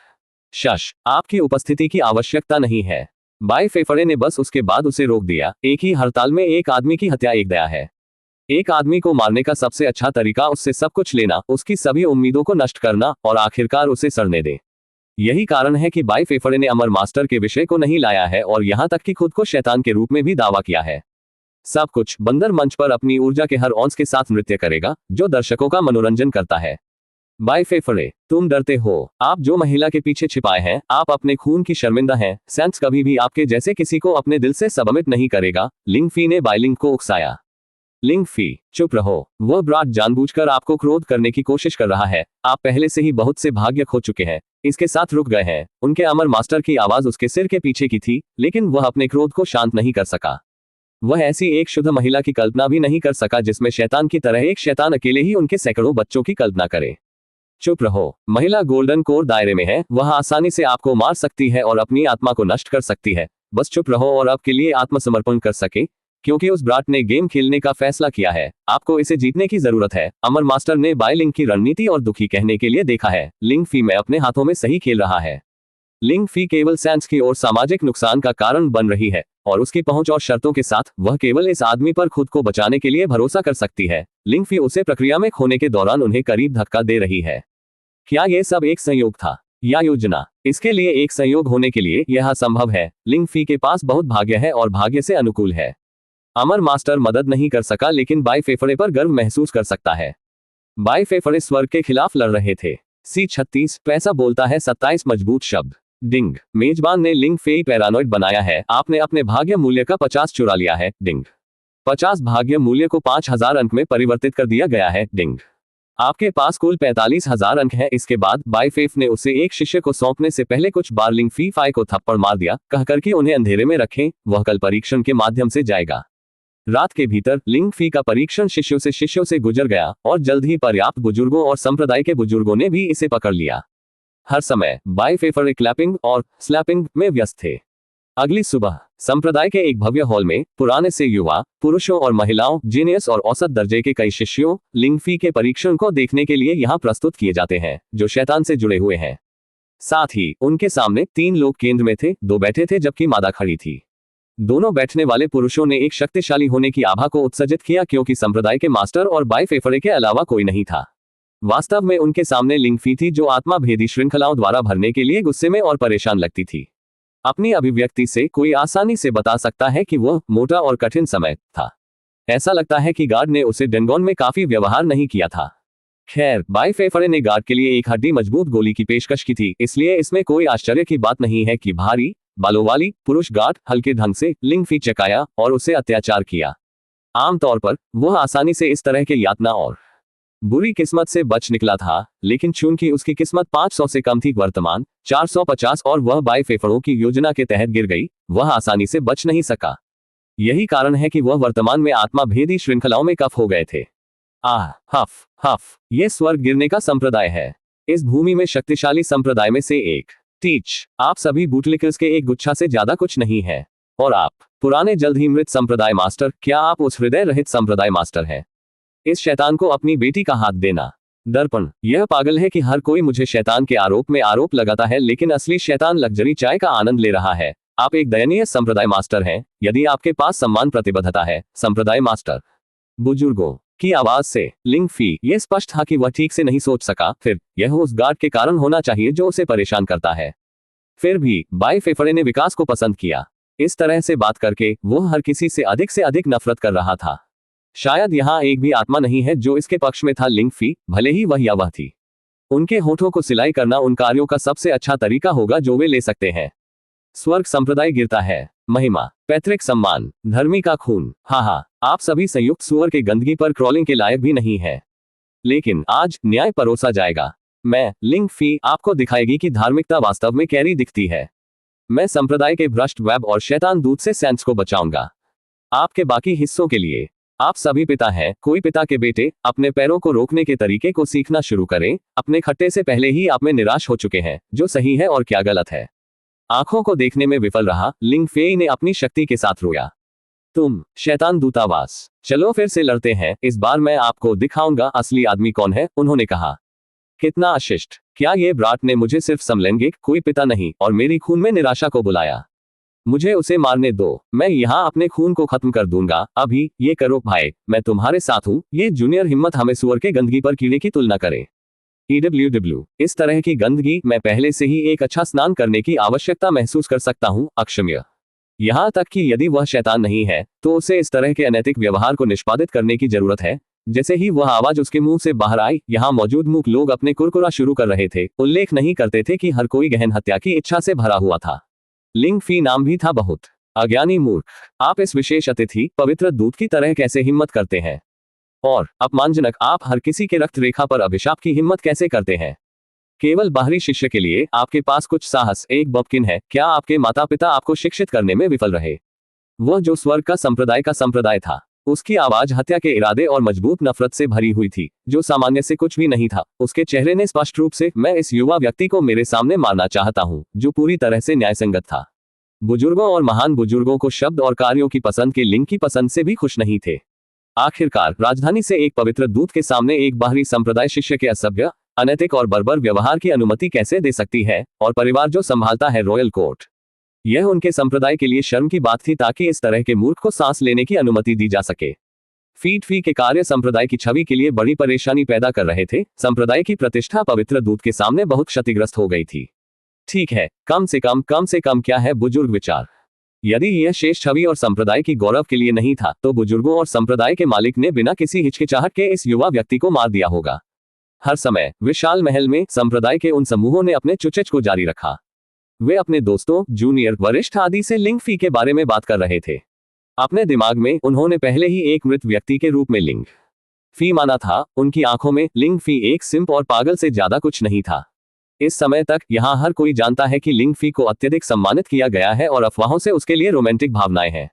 शश, आपकी उपस्थिति की आवश्यकता नहीं है। बाई फेफड़े ने बस उसके बाद उसे रोक दिया। एक ही हड़ताल में एक आदमी की हत्या एक दया है। एक आदमी को मारने का सबसे अच्छा तरीका उससे सब कुछ लेना, उसकी सभी उम्मीदों को नष्ट करना और आखिरकार उसे सड़ने दे। यही कारण है कि बाई फेफड़े ने अमर मास्टर के विषय को नहीं लाया है और यहां तक कि खुद को शैतान के रूप में भी दावा किया है। सब कुछ बंदर मंच पर अपनी ऊर्जा के हर औंस के साथ नृत्य करेगा, जो दर्शकों का मनोरंजन करता है। बाई फेफड़े, तुम डरते हो। आप जो महिला के पीछे छिपाए हैं, आप अपने खून की शर्मिंदा हैं। सेंस कभी भी आपके जैसे किसी को अपने दिल से सबमिट नहीं करेगा। लिंग फी ने बाई लिंग को उकसाया। लिंग फी, चुप रहो। वह ब्राट जानबूझकर आपको क्रोध करने की कोशिश कर रहा है। आप पहले से ही बहुत से भाग्य खो चुके हैं, इसके साथ रुक गए हैं। उनके अमर मास्टर की आवाज उसके सिर के पीछे की थी, लेकिन वह अपने क्रोध को शांत नहीं कर सका। वह ऐसी एक शुद्ध महिला की कल्पना भी नहीं कर सका जिसमें शैतान की तरह एक शैतान अकेले ही उनके सैकड़ों बच्चों की कल्पना करे। चुप रहो। महिला गोल्डन कोर दायरे में है, वह आसानी से आपको मार सकती है और अपनी आत्मा को नष्ट कर सकती है। बस चुप रहो और अब के लिए आत्मसमर्पण कर सके, क्योंकि उस ब्राट ने गेम खेलने का फैसला किया है। आपको इसे जीतने की जरूरत है। अमर मास्टर ने बाई लिंग की रणनीति और दुखी कहने के लिए देखा है। लिंग फी में अपने हाथों में सही खेल रहा है। लिंग फी केवल सैंस की ओर सामाजिक नुकसान का कारण बन रही है और उसकी पहुंच और शर्तों के साथ वह केवल इस आदमी पर खुद को बचाने के लिए भरोसा कर सकती है। लिंग फी उसे प्रक्रिया में खोने के दौरान उन्हें करीब धक्का दे रही है। क्या यह सब एक संयोग था या योजना? इसके लिए एक संयोग होने के लिए यह संभव है। लिंग फी के पास बहुत भाग्य है और भाग्य से अनुकूल है। अमर मास्टर मदद नहीं कर सका, लेकिन बाई फेफड़े पर गर्व महसूस कर सकता है। बाई फेफड़े स्वर्ग के खिलाफ लड़ रहे थे। C36 पैसा बोलता है 27 मजबूत शब्द। डिंग, मेजबान ने लिंग फेई पैरानोइड बनाया है। आपने अपने भाग्य मूल्य का 50 चुरा लिया है। डिंग, 50 भाग्य मूल्य को 5000 अंक में परिवर्तित कर दिया गया है। डिंग, आपके पास कुल 45,000 अंक हैं। इसके बाद बाई फेफ ने उसे एक शिष्य को सौंपने से पहले कुछ बार लिंग फी फाई को थप्पड़ मार दिया, कहकर कि उन्हें अंधेरे में रखें, वह कल परीक्षण के माध्यम से जाएगा। रात के भीतर लिंग फी का परीक्षण शिष्यों से गुजर गया और जल्द ही पर्याप्त बुजुर्गों और संप्रदाय के बुजुर्गों ने भी इसे पकड़ लिया। हर समय बाई फेफर क्लैपिंग और स्लैपिंग में व्यस्त थे। अगली सुबह संप्रदाय के एक भव्य हॉल में पुराने से युवा पुरुषों और महिलाओं, जीनियस और औसत दर्जे के कई शिष्यों लिंगफी के परीक्षण को देखने के लिए यहाँ प्रस्तुत किए जाते हैं, जो शैतान से जुड़े हुए हैं। साथ ही उनके सामने 3 लोग केंद्र में थे, 2 बैठे थे जबकि मादा खड़ी थी। दोनों बैठने वाले पुरुषों ने एक शक्तिशाली होने की आभा को उत्सर्जित किया, क्योंकि संप्रदाय के मास्टर और बाई फेफड़े के अलावा कोई नहीं था। वास्तव में उनके सामने लिंगफी थी, जो आत्मा भेदी श्रृंखलाओं द्वारा भरने के लिए गुस्से में और परेशान लगती थी। अपनी अभिव्यक्ति से कोई आसानी से बता सकता है कि वह मोटा और कठिन समय था। ऐसा लगता है कि गार्ड ने उसे डेंगोन में काफी व्यवहार नहीं किया था। खैर, बाई फेफड़े ने गार्ड के लिए एक हड्डी मजबूत गोली की पेशकश की थी, इसलिए इसमें कोई आश्चर्य की बात नहीं है कि भारी बालों वाली पुरुष गार्ड हल्के ढंग से लिंगफी चकाया और उसे अत्याचार किया। आमतौर पर वह आसानी से इस तरह के यातना और बुरी किस्मत से बच निकला था, लेकिन चूंकि उसकी किस्मत 500 से कम थी, वर्तमान 450, और वह बाई फेफड़ों की योजना के तहत गिर गई, वह आसानी से बच नहीं सका। यही कारण है कि वह वर्तमान में आत्मा भेदी श्रृंखलाओं में कफ हो गए थे। आह, हफ हफ, ये स्वर्ग गिरने का संप्रदाय है। इस भूमि में शक्तिशाली संप्रदाय में से एक। टीच, आप सभी बूटलिकर्स के एक गुच्छा से ज्यादा कुछ नहीं है। और आप पुराने जल्द ही मृत संप्रदाय मास्टर, क्या आप उस हृदय रहित संप्रदाय मास्टर हैं? इस शैतान को अपनी बेटी का हाथ देना। दर्पण, यह पागल है कि हर कोई मुझे शैतान के आरोप में आरोप लगाता है, लेकिन असली शैतान लग्जरी चाय का आनंद ले रहा है। आप एक दयनीय संप्रदाय मास्टर हैं, यदि आपके पास सम्मान प्रतिबद्धता है, संप्रदाय मास्टर। बुजुर्गों की आवाज से लिंगफी ये स्पष्ट था कि वह ठीक से नहीं सोच सका। फिर यह उस गार्ड के कारण होना चाहिए जो उसे परेशान करता है। फिर भी बाई फेफड़े ने विकास को पसंद किया। इस तरह से बात करके वह हर किसी से अधिक नफरत कर रहा था। शायद यहाँ एक भी आत्मा नहीं है जो इसके पक्ष में था। लिंगफी, भले ही वह या वह थी, उनके होठों को सिलाई करना उन कार्यों का सबसे अच्छा तरीका होगा जो वे ले सकते हैं। स्वर्ग संप्रदाय गिरता है। महिमा, पैतृक सम्मान, धर्मी का खून। हाँ, आप सभी संयुक्त सुअर के गंदगी पर क्रॉलिंग के लायक भी नहीं है। लेकिन आज न्याय परोसा जाएगा। मैं लिंगफी आपको दिखाएगी कि धार्मिकता वास्तव में कैरी दिखती है। मैं संप्रदाय के भ्रष्ट वेब और शैतान दूत से सैंस को बचाऊंगा। आपके बाकी हिस्सों के लिए आप सभी पिता हैं, कोई पिता के बेटे, अपने पैरों को रोकने के तरीके को सीखना शुरू करें। अपने खट्टे से पहले ही आप में निराश हो चुके हैं, जो सही है और क्या गलत है। आंखों को देखने में विफल रहा, लिंगफेई ने अपनी शक्ति के साथ रोया। तुम शैतान दूतावास, चलो फिर से लड़ते हैं। इस बार मैं आपको दिखाऊंगा असली आदमी कौन है, उन्होंने कहा। कितना अशिष्ट, क्या ये ब्राट ने मुझे सिर्फ समलैंगिक, कोई पिता नहीं, और मेरी खून में निराशा को बुलाया। मुझे उसे मारने दो, मैं यहाँ अपने खून को खत्म कर दूंगा। अभी ये करो भाई, मैं तुम्हारे साथ हूँ। ये जूनियर हिम्मत हमें सुअर के गंदगी पर कीड़े की तुलना करे। EWW, इस तरह की गंदगी, मैं पहले से ही एक अच्छा स्नान करने की आवश्यकता महसूस कर सकता हूँ। अक्षम्य, यहाँ तक कि यदि वह शैतान नहीं है तो उसे इस तरह के अनैतिक व्यवहार को निष्पादित करने की जरूरत है। जैसे ही वह आवाज उसके मुंह से बाहर आई, यहाँ मौजूद मूक लोग अपने कुरकुरा शुरू कर रहे थे। उल्लेख नहीं करते थे कि हर कोई गहन हत्या की इच्छा से भरा हुआ था। लिंगफी नाम भी था बहुत अज्ञानी मूर्ख। आप इस विशेष अतिथि पवित्र दूत की तरह कैसे हिम्मत करते हैं? और अपमानजनक, आप हर किसी के रक्त रेखा पर अभिशाप की हिम्मत कैसे करते हैं? केवल बाहरी शिष्य के लिए आपके पास कुछ साहस, एक बपकिन है। क्या आपके माता पिता आपको शिक्षित करने में विफल रहे? वह जो स्वर्ग का संप्रदाय था, उसकी आवाज हत्या के इरादे और मजबूत नफरत से भरी हुई थी, जो सामान्य से कुछ भी नहीं था। उसके चेहरे ने स्पष्ट रूप से, मैं इस युवा व्यक्ति को मेरे सामने मारना चाहता हूं, जो पूरी तरह से न्यायसंगत था। बुजुर्गों और महान बुजुर्गों को शब्द और कार्यों की पसंद के लिंग की पसंद से भी खुश नहीं थे। आखिरकार राजधानी से एक पवित्र दूत के सामने एक बाहरी संप्रदाय शिष्य के असभ्य, अनैतिक और बर्बर व्यवहार की अनुमति कैसे दे सकती है? और परिवार जो संभालता है रॉयल कोर्ट, यह उनके संप्रदाय के लिए शर्म की बात थी, ताकि इस तरह के मूर्ख को सांस लेने की अनुमति दी जा सके। फी के कार्य संप्रदाय की छवि के लिए बड़ी परेशानी पैदा कर रहे थे। संप्रदाय की प्रतिष्ठा पवित्र दूत के सामने बहुत क्षतिग्रस्त हो गई थी। ठीक है, कम से कम क्या है बुजुर्ग विचार? यदि यह शेष छवि और संप्रदाय की गौरव के लिए नहीं था, तो बुजुर्गों और संप्रदाय के मालिक ने बिना किसी हिचकिचाहट के इस युवा व्यक्ति को मार दिया होगा। हर समय विशाल महल में संप्रदाय के उन समूहों ने अपने चुचच को जारी रखा। वे अपने दोस्तों, जूनियर, वरिष्ठ आदि से लिंगफी के बारे में बात कर रहे थे। अपने दिमाग में उन्होंने पहले ही एक मृत व्यक्ति के रूप में लिंगफी माना था। उनकी आंखों में लिंगफी एक सिंप और पागल से ज्यादा कुछ नहीं था। इस समय तक यहाँ हर कोई जानता है कि लिंगफी को अत्यधिक सम्मानित किया गया है और अफवाहों से उसके लिए रोमांटिक भावनाएं हैं।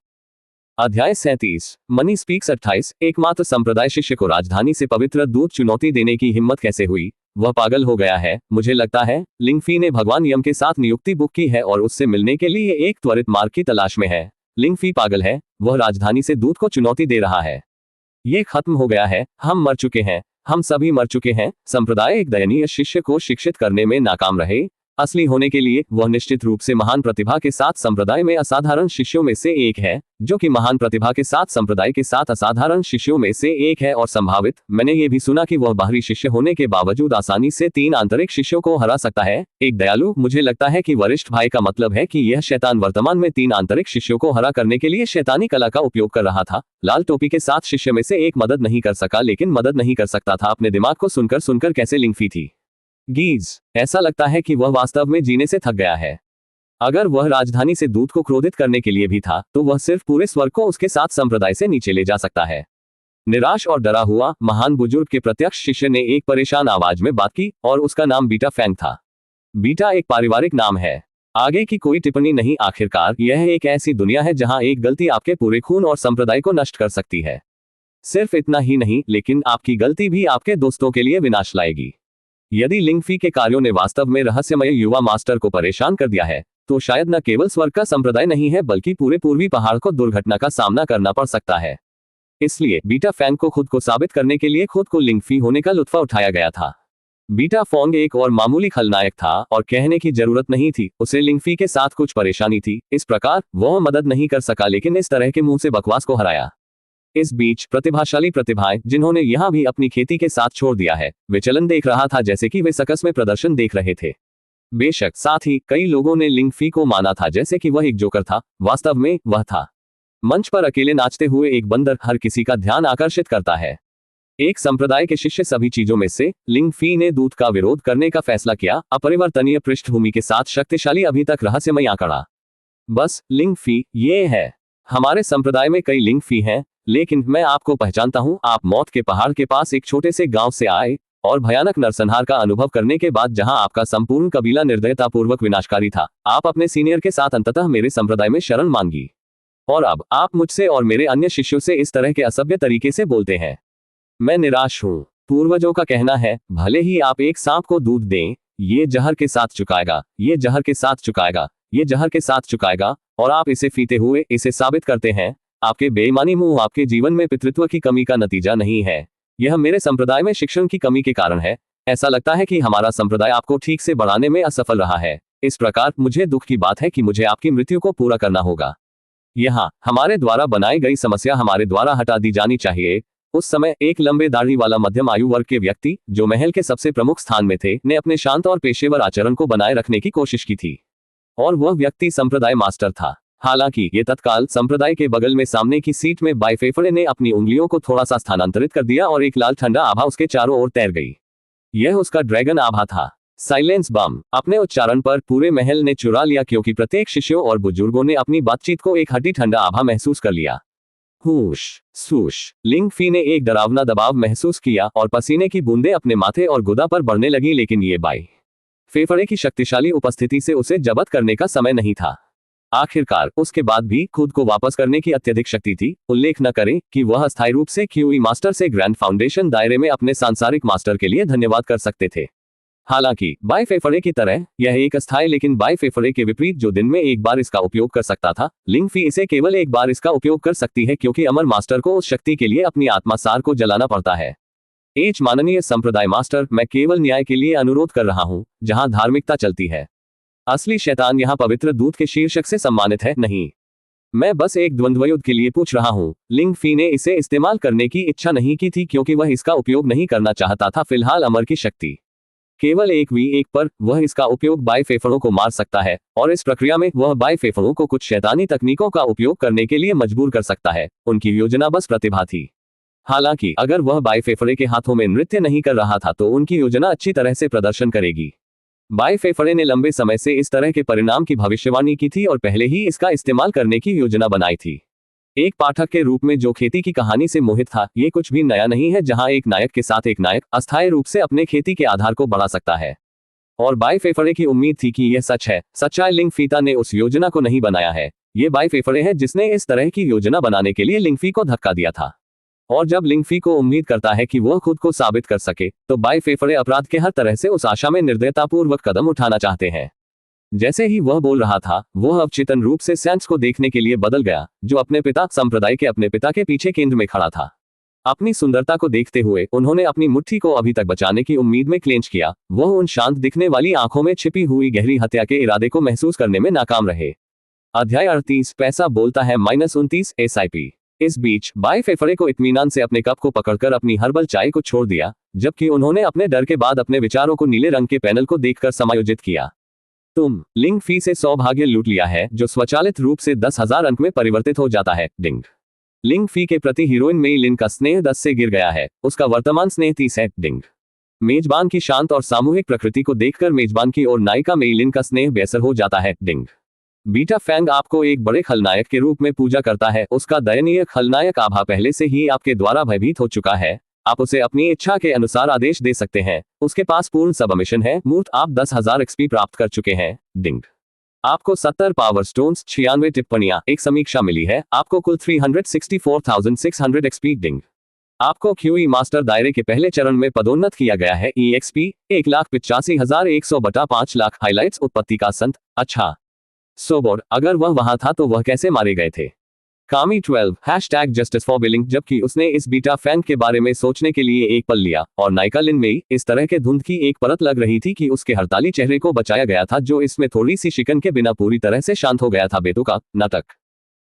अध्याय 37, मनी स्पीक्स 28। एकमात्र संप्रदाय शिष्य को राजधानी से पवित्र दूत चुनौती देने की हिम्मत कैसे हुई? वह पागल हो गया है। मुझे लगता है लिंगफी ने भगवान यम के साथ नियुक्ति बुक की है और उससे मिलने के लिए एक त्वरित मार्ग की तलाश में है। लिंगफी पागल है, वह राजधानी से दूत को चुनौती दे रहा है। ये खत्म हो गया है, हम मर चुके हैं, हम सभी मर चुके हैं। संप्रदाय एक दयनीय शिष्य को शिक्षित करने में नाकाम रहे। असली होने के लिए वह निश्चित रूप से महान प्रतिभा के साथ संप्रदाय में असाधारण शिष्यों में से एक है, जो कि महान प्रतिभा के साथ संप्रदाय के साथ असाधारण शिष्यों में से एक है। और संभावित, मैंने ये भी सुना कि वह बाहरी शिष्य होने के बावजूद आसानी से 3 आंतरिक शिष्यों को हरा सकता है। एक दयालु, मुझे लगता है कि वरिष्ठ भाई का मतलब है कि यह शैतान वर्तमान में 3 आंतरिक शिष्यों को हरा करने के लिए शैतानी कला का उपयोग कर रहा था। लाल टोपी के साथ शिष्य में से एक मदद नहीं कर सका, लेकिन मदद नहीं कर सकता था अपने दिमाग को सुनकर सुनकर कैसे लिंगफी थी। गीज, ऐसा लगता है कि वह वास्तव में जीने से थक गया है। अगर वह राजधानी से दूत को क्रोधित करने के लिए भी था, तो वह सिर्फ पूरे स्वर्ग को उसके साथ संप्रदाय से नीचे ले जा सकता है। निराश और डरा हुआ महान बुजुर्ग के प्रत्यक्ष शिष्य ने एक परेशान आवाज में बात की और उसका नाम बीटा फैंग था। बीटा एक पारिवारिक नाम है। आगे की कोई टिप्पणी नहीं। आखिरकार यह एक ऐसी दुनिया है जहां एक गलती आपके पूरे खून और संप्रदाय को नष्ट कर सकती है। सिर्फ इतना ही नहीं, लेकिन आपकी गलती भी आपके दोस्तों के लिए विनाश लाएगी। यदि लिंगफी के कार्यों ने वास्तव में रहस्यमय युवा मास्टर को परेशान कर दिया है, तो शायद न केवल स्वर्ग का संप्रदाय नहीं है, बल्कि पूरे पूर्वी पहाड़ को दुर्घटना का सामना करना पड़ सकता है। इसलिए बीटा फैंग को खुद को साबित करने के लिए खुद को लिंगफी होने का लुत्फा उठाया गया था। बीटा फैंग एक और मामूली खलनायक था और कहने की जरूरत नहीं थी, उसे लिंगफी के साथ कुछ परेशानी थी। इस प्रकार वह मदद नहीं कर सका, लेकिन इस तरह के मुंह से बकवास को हराया। इस बीच प्रतिभाशाली प्रतिभाएं, जिन्होंने यहां भी अपनी खेती के साथ छोड़ दिया है, वे चलन देख रहा था जैसे कि वे सर्कस में प्रदर्शन देख रहे थे। बेशक साथ ही कई लोगों ने लिंगफी को माना था जैसे कि वह एक जोकर था। वास्तव में वह था। मंच पर अकेले नाचते हुए एक बंदर हर किसी का ध्यान आकर्षित करता है। एक संप्रदाय के शिष्य सभी चीजों में से लिंगफी ने दूत का विरोध करने का फैसला किया। अपरिवर्तनीय पृष्ठभूमि के साथ शक्तिशाली, अभी तक रहस्यमय आंकड़ा। बस लिंगफी ये है। हमारे संप्रदाय में कई लिंगफी हैं, लेकिन मैं आपको पहचानता हूं। आप मौत के पहाड़ के पास एक छोटे से गांव से आए और भयानक नरसंहार का अनुभव करने के बाद जहां आपका संपूर्ण कबीला निर्दयतापूर्वक विनाशकारी था, आप अपने सीनियर के साथ अंततः मेरे संप्रदाय में शरण मांगी। और अब आप मुझसे और मेरे अन्य शिष्यों से इस तरह के असभ्य तरीके से बोलते हैं। मैं निराश हूं। पूर्वजों का कहना है, भले ही आप एक सांप को दूध दें, ये जहर के साथ चुकाएगा, ये जहर के साथ चुकाएगा, ये जहर के साथ चुकाएगा, और आप इसे पीते हुए इसे साबित करते हैं। आपके बेईमानी मुंह आपके जीवन में पितृत्व की कमी का नतीजा नहीं है, यह मेरे संप्रदाय में शिक्षण की कमी के कारण है। ऐसा लगता है कि हमारा संप्रदाय आपको ठीक से बढ़ाने में असफल रहा है। इस प्रकार मुझे दुख की बात है कि मुझे आपकी मृत्यु को पूरा करना होगा। यहाँ हमारे द्वारा बनाई गई समस्या हमारे द्वारा हटा दी जानी चाहिए। उस समय एक लंबे दाढ़ी वाला मध्यम आयु वर्ग के व्यक्ति, जो महल के सबसे प्रमुख स्थान में थे, ने अपने शांत और पेशेवर आचरण को बनाए रखने की कोशिश की थी, और वह व्यक्ति संप्रदाय मास्टर था। हालांकि ये तत्काल संप्रदाय के बगल में सामने की सीट में बाई फेफड़े ने अपनी उंगलियों को थोड़ा सा स्थानांतरित कर दिया और एक लाल ठंडा आभा उसके चारों ओर तैर गई। यह उसका ड्रैगन आभा था। साइलेंस बम अपने उच्चारण पर पूरे महल ने चुरा लिया, क्योंकि प्रत्येक शिष्यों और बुजुर्गों ने अपनी बातचीत को एक हड्डी ठंडा आभा महसूस कर लिया। हुश सूश, लिंगफी ने एक डरावना दबाव महसूस किया और पसीने की बूंदें अपने माथे और गुदा पर बढ़ने लगी, लेकिन ये बाई फेफड़े की शक्तिशाली उपस्थिति से उसे जब्त करने का समय नहीं था। आखिरकार उसके बाद भी खुद को वापस करने की अत्यधिक शक्ति थी। उल्लेख न करें कि वह अस्थायी रूप से क्यूई मास्टर से ग्रैंड फाउंडेशन दायरे में अपने सांसारिक मास्टर के लिए धन्यवाद कर सकते थे। हालांकि बाई फेफड़े की तरह यह एक अस्थायी, लेकिन बाई फेफड़े के विपरीत जो दिन में एक बार इसका उपयोग कर सकता था, लिंगफी इसे केवल एक बार इसका उपयोग कर सकती है, क्योंकि अमर मास्टर को उस शक्ति के लिए अपनी आत्मा सार को जलाना पड़ता है। माननीय संप्रदाय मास्टर, मैं केवल न्याय के लिए अनुरोध कर रहा हूं, जहां धार्मिकता चलती है। असली शैतान यहां पवित्र दूत के शीर्षक से सम्मानित है, नहीं। मैं बस एक द्वंद्वयुद्ध के लिए पूछ रहा हूं। लिंगफी ने इसे इस्तेमाल करने की इच्छा नहीं की थी, क्योंकि वह इसका उपयोग नहीं करना चाहता था। फिलहाल अमर की शक्ति केवल 1v1 पर वह इसका उपयोग बाई फेफड़ों को मार सकता है, और इस प्रक्रिया में वह बाई फेफड़ों को कुछ शैतानी तकनीकों का उपयोग करने के लिए मजबूर कर सकता है। उनकी योजना बस प्रतिभा थी। हालांकि अगर वह बाई फेफड़े के हाथों में नृत्य नहीं कर रहा था, तो उनकी योजना अच्छी तरह से प्रदर्शन करेगी। बाई फेफड़े ने लंबे समय से इस तरह के परिणाम की भविष्यवाणी की थी और पहले ही इसका इस्तेमाल करने की योजना बनाई थी। एक पाठक के रूप में जो खेती की कहानी से मोहित था, ये कुछ भी नया नहीं है, जहां एक नायक के साथ एक नायक अस्थायी रूप से अपने खेती के आधार को बढ़ा सकता है। और बाई फेफड़े की उम्मीद थी कि यह सच है। सच्चाई, लिंगफीता ने उस योजना को नहीं बनाया है। ये बाई फेफड़े है जिसने इस तरह की योजना बनाने के लिए लिंगफी को धक्का दिया था। और जब लिंगफी को उम्मीद करता है कि वह खुद को साबित कर सके, तो बाई फेफरे अपराध के हर तरह से उस आशा में निर्दयतापूर्वक कदम उठाना चाहते हैं। जैसे ही वह बोल रहा था, वह अवचेतन रूप से सैंड्स को देखने के लिए बदल गया, जो अपने पिता संप्रदाय के अपने पिता के पीछे केंद्र में खड़ा था। अपनी सुंदरता को देखते हुए उन्होंने अपनी मुट्ठी को अभी तक बचाने की उम्मीद में क्लेंच किया। वह उन शांत दिखने वाली आंखों में छिपी हुई गहरी हत्या के इरादे को महसूस करने में नाकाम रहे। अध्याय 38 पैसा बोलता है -29 SIP। इस बीच बाई फेफरे को इत्मीनान से अपने कप को पकड़कर अपनी हर्बल चाय को छोड़ दिया, जबकि उन्होंने अपने डर के बाद अपने विचारों को नीले रंग के पैनल को देखकर समायोजित किया। तुम लिंगफी से सौभाग्य लूट लिया है, जो स्वचालित रूप से 10,000 अंक में परिवर्तित हो जाता है। डिंग। लिंगफी के प्रति हीरोइन मेई लिन का स्नेह 10 से गिर गया है, उसका वर्तमान स्नेह 30 है। डिंग। मेजबान की शांत और सामूहिक प्रकृति को देखकर मेजबान की ओर नायिका मेई लिन का स्नेह बेअसर हो जाता है। डिंग। बीटा फैंग आपको एक बड़े खलनायक के रूप में पूजा करता है, उसका दयनीय खलनायक आभा पहले से ही आपके द्वारा भयभीत हो चुका है। आप उसे अपनी इच्छा के अनुसार आदेश दे सकते हैं, उसके पास पूर्ण सबमिशन है। मूर्त आप 10,000 XP प्राप्त कर चुके हैं। डिंग। आपको 70 पावर स्टोन्स, 96 टिप्पणियां, एक समीक्षा मिली है। आपको कुल 364,600 XP। डिंग। आपको QE मास्टर दायरे के पहले चरण में पदोन्नत किया गया है। EXP 1,85,100/5,00,000 हाइलाइट्स उत्पत्ति का संत। अच्छा सोबोर्ड, अगर वह वहां था तो वह कैसे मारे गए थे? कामी 12 #Justice for Billing। जबकि उसने इस बीटा फैंग के बारे में सोचने के लिए एक पल लिया, और नायिका लिन मेई इस तरह के धुंध की एक परत लग रही थी कि उसके हड़ताली चेहरे को बचाया गया था, जो इसमें थोड़ी सी शिकन के बिना पूरी तरह से शांत हो गया था। बेतुका नाटक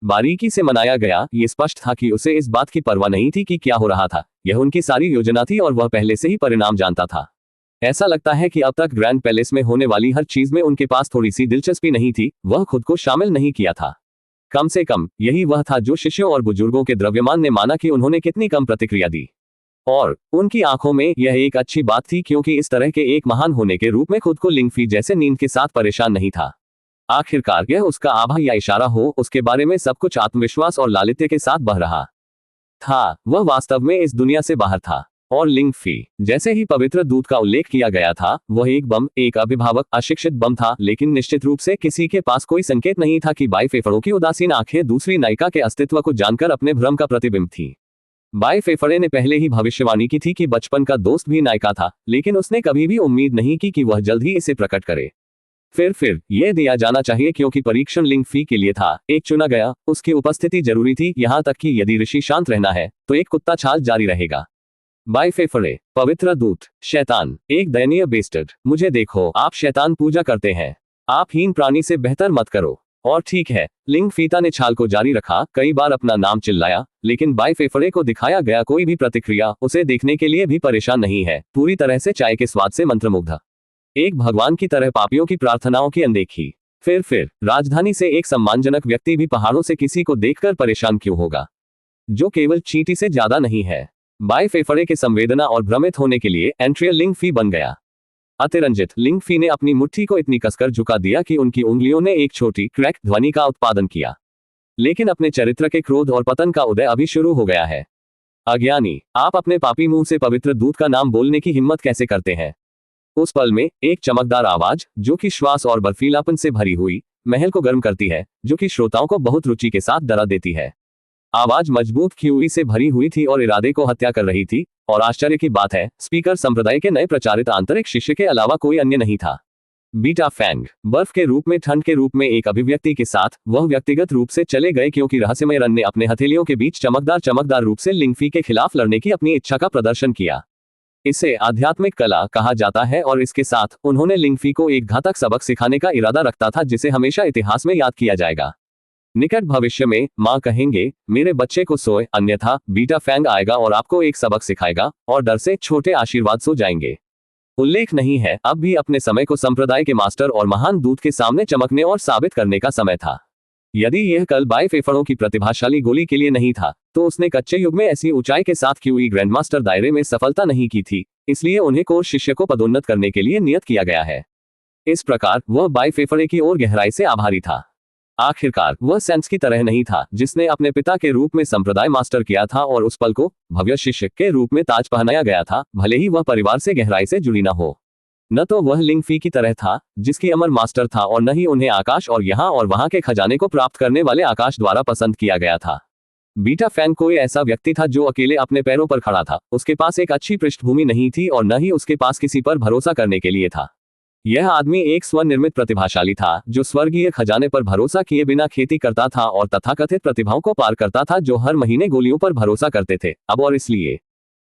बारीकी से मनाया गया। ये स्पष्ट था कि उसे इस बात की परवाह नहीं थी कि क्या हो रहा था। यह उनकी सारी योजना थी और वह पहले से ही परिणाम जानता था। ऐसा लगता है कि अब तक ग्रैंड पैलेस में होने वाली हर चीज में उनके पास थोड़ी सी दिलचस्पी नहीं थी। वह खुद को शामिल नहीं किया था। कम से कम यही वह था जो शिष्यों और बुजुर्गों के द्रव्यमान ने माना कि उन्होंने कितनी कम प्रतिक्रिया दी। और उनकी आंखों में यह एक अच्छी बात थी, क्योंकि इस तरह के एक महान होने के रूप में खुद को लिंगफी जैसे नींद के साथ परेशान नहीं था। आखिरकार यह उसका आभा या इशारा हो, उसके बारे में सब कुछ आत्मविश्वास और लालित्य के साथ बह रहा था। वह वास्तव में इस दुनिया से बाहर था। और लिंगफी, जैसे ही पवित्र दूत का उल्लेख किया गया था, वह एक बम, एक अभिभावक, अशिक्षित बम था। लेकिन निश्चित रूप से किसी के पास कोई संकेत नहीं था कि बाई फेफड़ों की उदासीन आंखें दूसरी नायिका के अस्तित्व को जानकर अपने भ्रम का प्रतिबिंब थी। बाई फेफड़े ने पहले ही भविष्यवाणी की थी कि बचपन का दोस्त भी नायिका था, लेकिन उसने कभी भी उम्मीद नहीं की कि वह जल्द ही इसे प्रकट करे। फिर यह दिया जाना चाहिए, क्योंकि परीक्षण लिंगफी के लिए था। एक चुना गया, उसकी उपस्थिति जरूरी थी, यहां तक कि यदि ऋषि शांत रहना है तो एक कुत्ता छाल जारी रहेगा। बाई फेफड़े, पवित्र दूत, शैतान, एक दयनीय बेस्टर्ड। मुझे देखो, आप शैतान पूजा करते हैं। आप हीन प्राणी से बेहतर मत करो। और ठीक है, लिंगफीता ने छाल को जारी रखा, कई बार अपना नाम चिल्लाया, लेकिन बाई फेफड़े को दिखाया गया कोई भी प्रतिक्रिया उसे देखने के लिए भी परेशान नहीं है। पूरी तरह से चाय के स्वाद से मंत्रमुग्ध, एक भगवान की तरह पापियों की प्रार्थनाओं की अनदेखी। फिर राजधानी से एक सम्मानजनक व्यक्ति भी पहाड़ों से किसी को देखकर परेशान क्यों होगा, जो केवल चींटी से ज्यादा नहीं है। बाई फेफड़े के संवेदना और भ्रमित होने के लिए एंट्रियल लिंगफी बन गया। अतिरंजित लिंगफी ने अपनी मुट्ठी को इतनी कसकर झुका दिया कि उनकी उंगलियों ने एक छोटी क्रैक ध्वनि का उत्पादन किया। लेकिन अपने चरित्र के क्रोध और पतन का उदय अभी शुरू हो गया है। अज्ञानी, आप अपने पापी मुंह से पवित्र दूत का नाम बोलने की हिम्मत कैसे करते हैं? उस पल में एक चमकदार आवाज, जो कि श्वास और बर्फीलापन से भरी हुई, महल को गर्म करती है, जो कि श्रोताओं को बहुत रुचि के साथ डरा देती है। आवाज मजबूत QE से भरी हुई थी और इरादे को हत्या कर रही थी। और आश्चर्य की बात है, स्पीकर संप्रदाय के नए प्रचारित आंतरिक शिष्य के अलावा कोई अन्य नहीं था। बीटा फैंग, बर्फ के रूप में, ठंड के रूप में एक अभिव्यक्ति के साथ, वह व्यक्तिगत रूप से चले गए, क्योंकि रहस्यमय रन ने अपने हथेलियों के बीच चमकदार रूप से लिंगफी के खिलाफ लड़ने की अपनी इच्छा का प्रदर्शन किया। इसे आध्यात्मिक कला कहा जाता है, और इसके साथ उन्होंने लिंगफी को एक घातक सबक सिखाने का इरादा रखता था, जिसे हमेशा इतिहास में याद किया जाएगा। निकट भविष्य में मां कहेंगे, मेरे बच्चे को सोए, अन्यथा बीटा फैंग आएगा और आपको एक सबक सिखाएगा, और डर से छोटे आशीर्वाद सो जाएंगे। उल्लेख नहीं है, अब भी अपने समय को संप्रदाय के मास्टर और महान दूत के सामने चमकने और साबित करने का समय था। यदि यह कल बाई फेफड़ों की प्रतिभाशाली गोली के लिए नहीं था, तो उसने कच्चे युग में ऐसी ऊंचाई के साथ QE ग्रैंडमास्टर दायरे में सफलता नहीं की थी। इसलिए उन्हें कोर शिष्य को पदोन्नत करने के लिए नियत किया गया है। इस प्रकार वह बाई फेफड़े की ओर गहराई से आभारी था। आखिरकार वह सेंस की तरह नहीं था, जिसने अपने पिता के रूप में संप्रदाय मास्टर किया था और उस पल को भव्य शिष्य के रूप में ताज पहनाया गया था, भले ही वह परिवार से गहराई से जुड़ी न हो। न तो वह लिंगफी की तरह था, जिसकी अमर मास्टर था, और न ही उन्हें आकाश और यहाँ और वहां के खजाने को प्राप्त करने वाले आकाश द्वारा पसंद किया गया था। बीटा फैंग कोई ऐसा व्यक्ति था जो अकेले अपने पैरों पर खड़ा था, उसके पास एक अच्छी पृष्ठभूमि नहीं थी और न ही उसके पास किसी पर भरोसा करने के लिए था। यह आदमी एक स्वनिर्मित प्रतिभाशाली था जो स्वर्गीय खजाने पर भरोसा किए बिना खेती करता था और तथाकथित प्रतिभाओं को पार करता था जो हर महीने गोलियों पर भरोसा करते थे। अब और इसलिए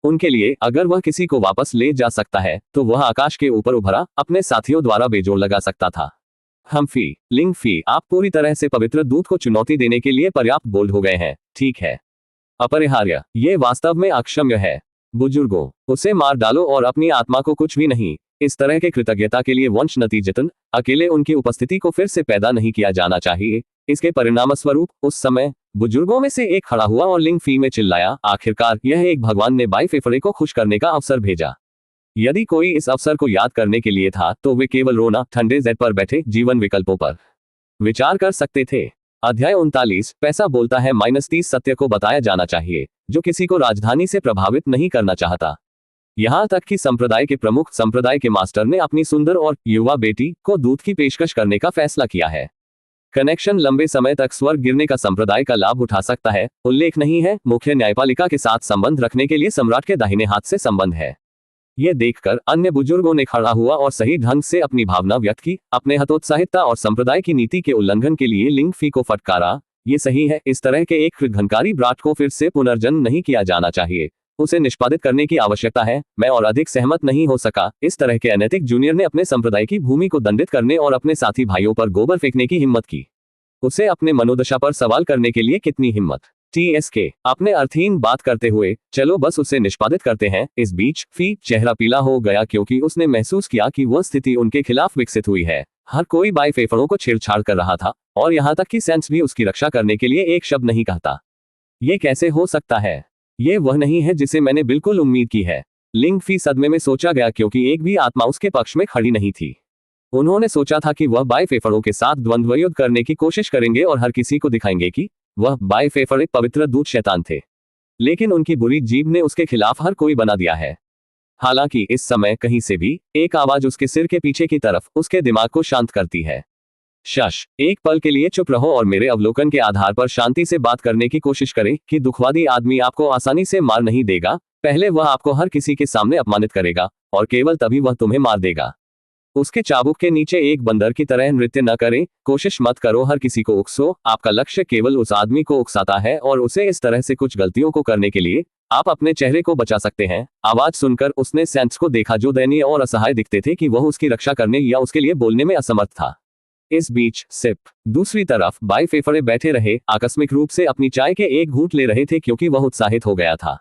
उनके लिए अगर वह किसी को वापस ले जा सकता है तो वह आकाश के ऊपर उभरा अपने साथियों द्वारा बेजोड़ लगा सकता था। हम्फी लिंगफी, आप पूरी तरह से पवित्र दूत को चुनौती देने के लिए पर्याप्त बोल्ड हो गए हैं, ठीक है। अपरिहार्य, ये वास्तव में अक्षम्य है। बुजुर्गों, उसे मार डालो और अपनी आत्मा को कुछ भी नहीं। इस तरह के कृतज्ञता के लिए वंश नतीजतन अकेले उनकी उपस्थिति को फिर से पैदा नहीं किया जाना चाहिए। इसके परिणामस्वरूप उस समय बुजुर्गों में से एक खड़ा हुआ और लिंगफी में चिल्लाया, आखिरकार यह एक भगवान ने बाई फेफड़े को खुश करने का अवसर भेजा। यदि कोई इस अवसर को याद करने के लिए था तो वे केवल रोना ठंडे जेड पर बैठे जीवन विकल्पों पर विचार कर सकते थे। अध्याय 39, पैसा बोलता है -30 सत्य को बताया जाना चाहिए जो किसी को राजधानी से प्रभावित नहीं करना चाहता। यहाँ तक कि संप्रदाय के प्रमुख संप्रदाय के मास्टर ने अपनी सुंदर और युवा बेटी को दूध की पेशकश करने का फैसला किया है। कनेक्शन लंबे समय तक स्वर्ग गिरने का संप्रदाय का लाभ उठा सकता है। उल्लेख नहीं है, मुख्य न्यायपालिका के साथ संबंध रखने के लिए सम्राट के दाहिने हाथ से संबंध है। ये देखकर अन्य बुजुर्गों ने खड़ा हुआ और सही ढंग से अपनी भावना व्यक्त की, अपने हतोत्साहितता और संप्रदाय की नीति के उल्लंघन के लिए लिंगफी को फटकारा। ये सही है, इस तरह के एक घनकारी ब्राट को फिर से पुनर्जन्म नहीं किया जाना चाहिए, उसे निष्पादित करने की आवश्यकता है। मैं और अधिक सहमत नहीं हो सका। इस तरह के अनैतिक जूनियर ने अपने संप्रदाय की भूमि को दंडित करने और अपने साथी भाइयों पर गोबर फेंकने की हिम्मत की। उसे अपने मनोदशा पर सवाल करने के लिए कितनी हिम्मत। TSK अपने अर्थहीन बात करते हुए, चलो बस उसे निष्पादित करते हैं। इस बीच फी चेहरा पीला हो गया क्योंकि उसने महसूस किया कि वह स्थिति उनके खिलाफ विकसित हुई है। हर कोई बाई फेफड़ों को छेड़छाड़ कर रहा था और यहाँ तक कि सेंस भी उसकी रक्षा करने के लिए एक शब्द नहीं कहता। ये कैसे हो सकता है? ये वह नहीं है जिसे मैंने बिल्कुल उम्मीद की है। लिंगफी सदमे में सोचा गया क्योंकि एक भी आत्मा उसके पक्ष में खड़ी नहीं थी। उन्होंने सोचा था कि वह बाई फेफड़ों के साथ द्वंद्व युद्ध करने की कोशिश करेंगे और हर किसी को दिखाएंगे कि वह बाई फेफड़े पवित्र दूत शैतान थे। लेकिन उनकी बुरी जीभ ने उसके खिलाफ हर कोई बना दिया है। हालांकि इस समय कहीं से भी एक आवाज उसके सिर के पीछे की तरफ उसके दिमाग को शांत करती है। शश, एक पल के लिए चुप रहो और मेरे अवलोकन के आधार पर शांति से बात करने की कोशिश करें कि दुखवादी आदमी आपको आसानी से मार नहीं देगा। पहले वह आपको हर किसी के सामने अपमानित करेगा और केवल तभी वह तुम्हें मार देगा। उसके चाबुक के नीचे एक बंदर की तरह नृत्य न करें। कोशिश मत करो हर किसी को उकसो। आपका लक्ष्य केवल उस आदमी को उकसाता है और उसे इस तरह से कुछ गलतियों को करने के लिए आप अपने चेहरे को बचा सकते हैं। आवाज सुनकर उसने सेंस को देखा जो दयनीय और असहाय दिखते थे कि वह उसकी रक्षा करने या उसके लिए बोलने में असमर्थ था। इस बीच सिप दूसरी तरफ बाई फेफड़े बैठे रहे, आकस्मिक रूप से अपनी चाय के एक घूंट ले रहे थे क्योंकि वह उत्साहित हो गया था।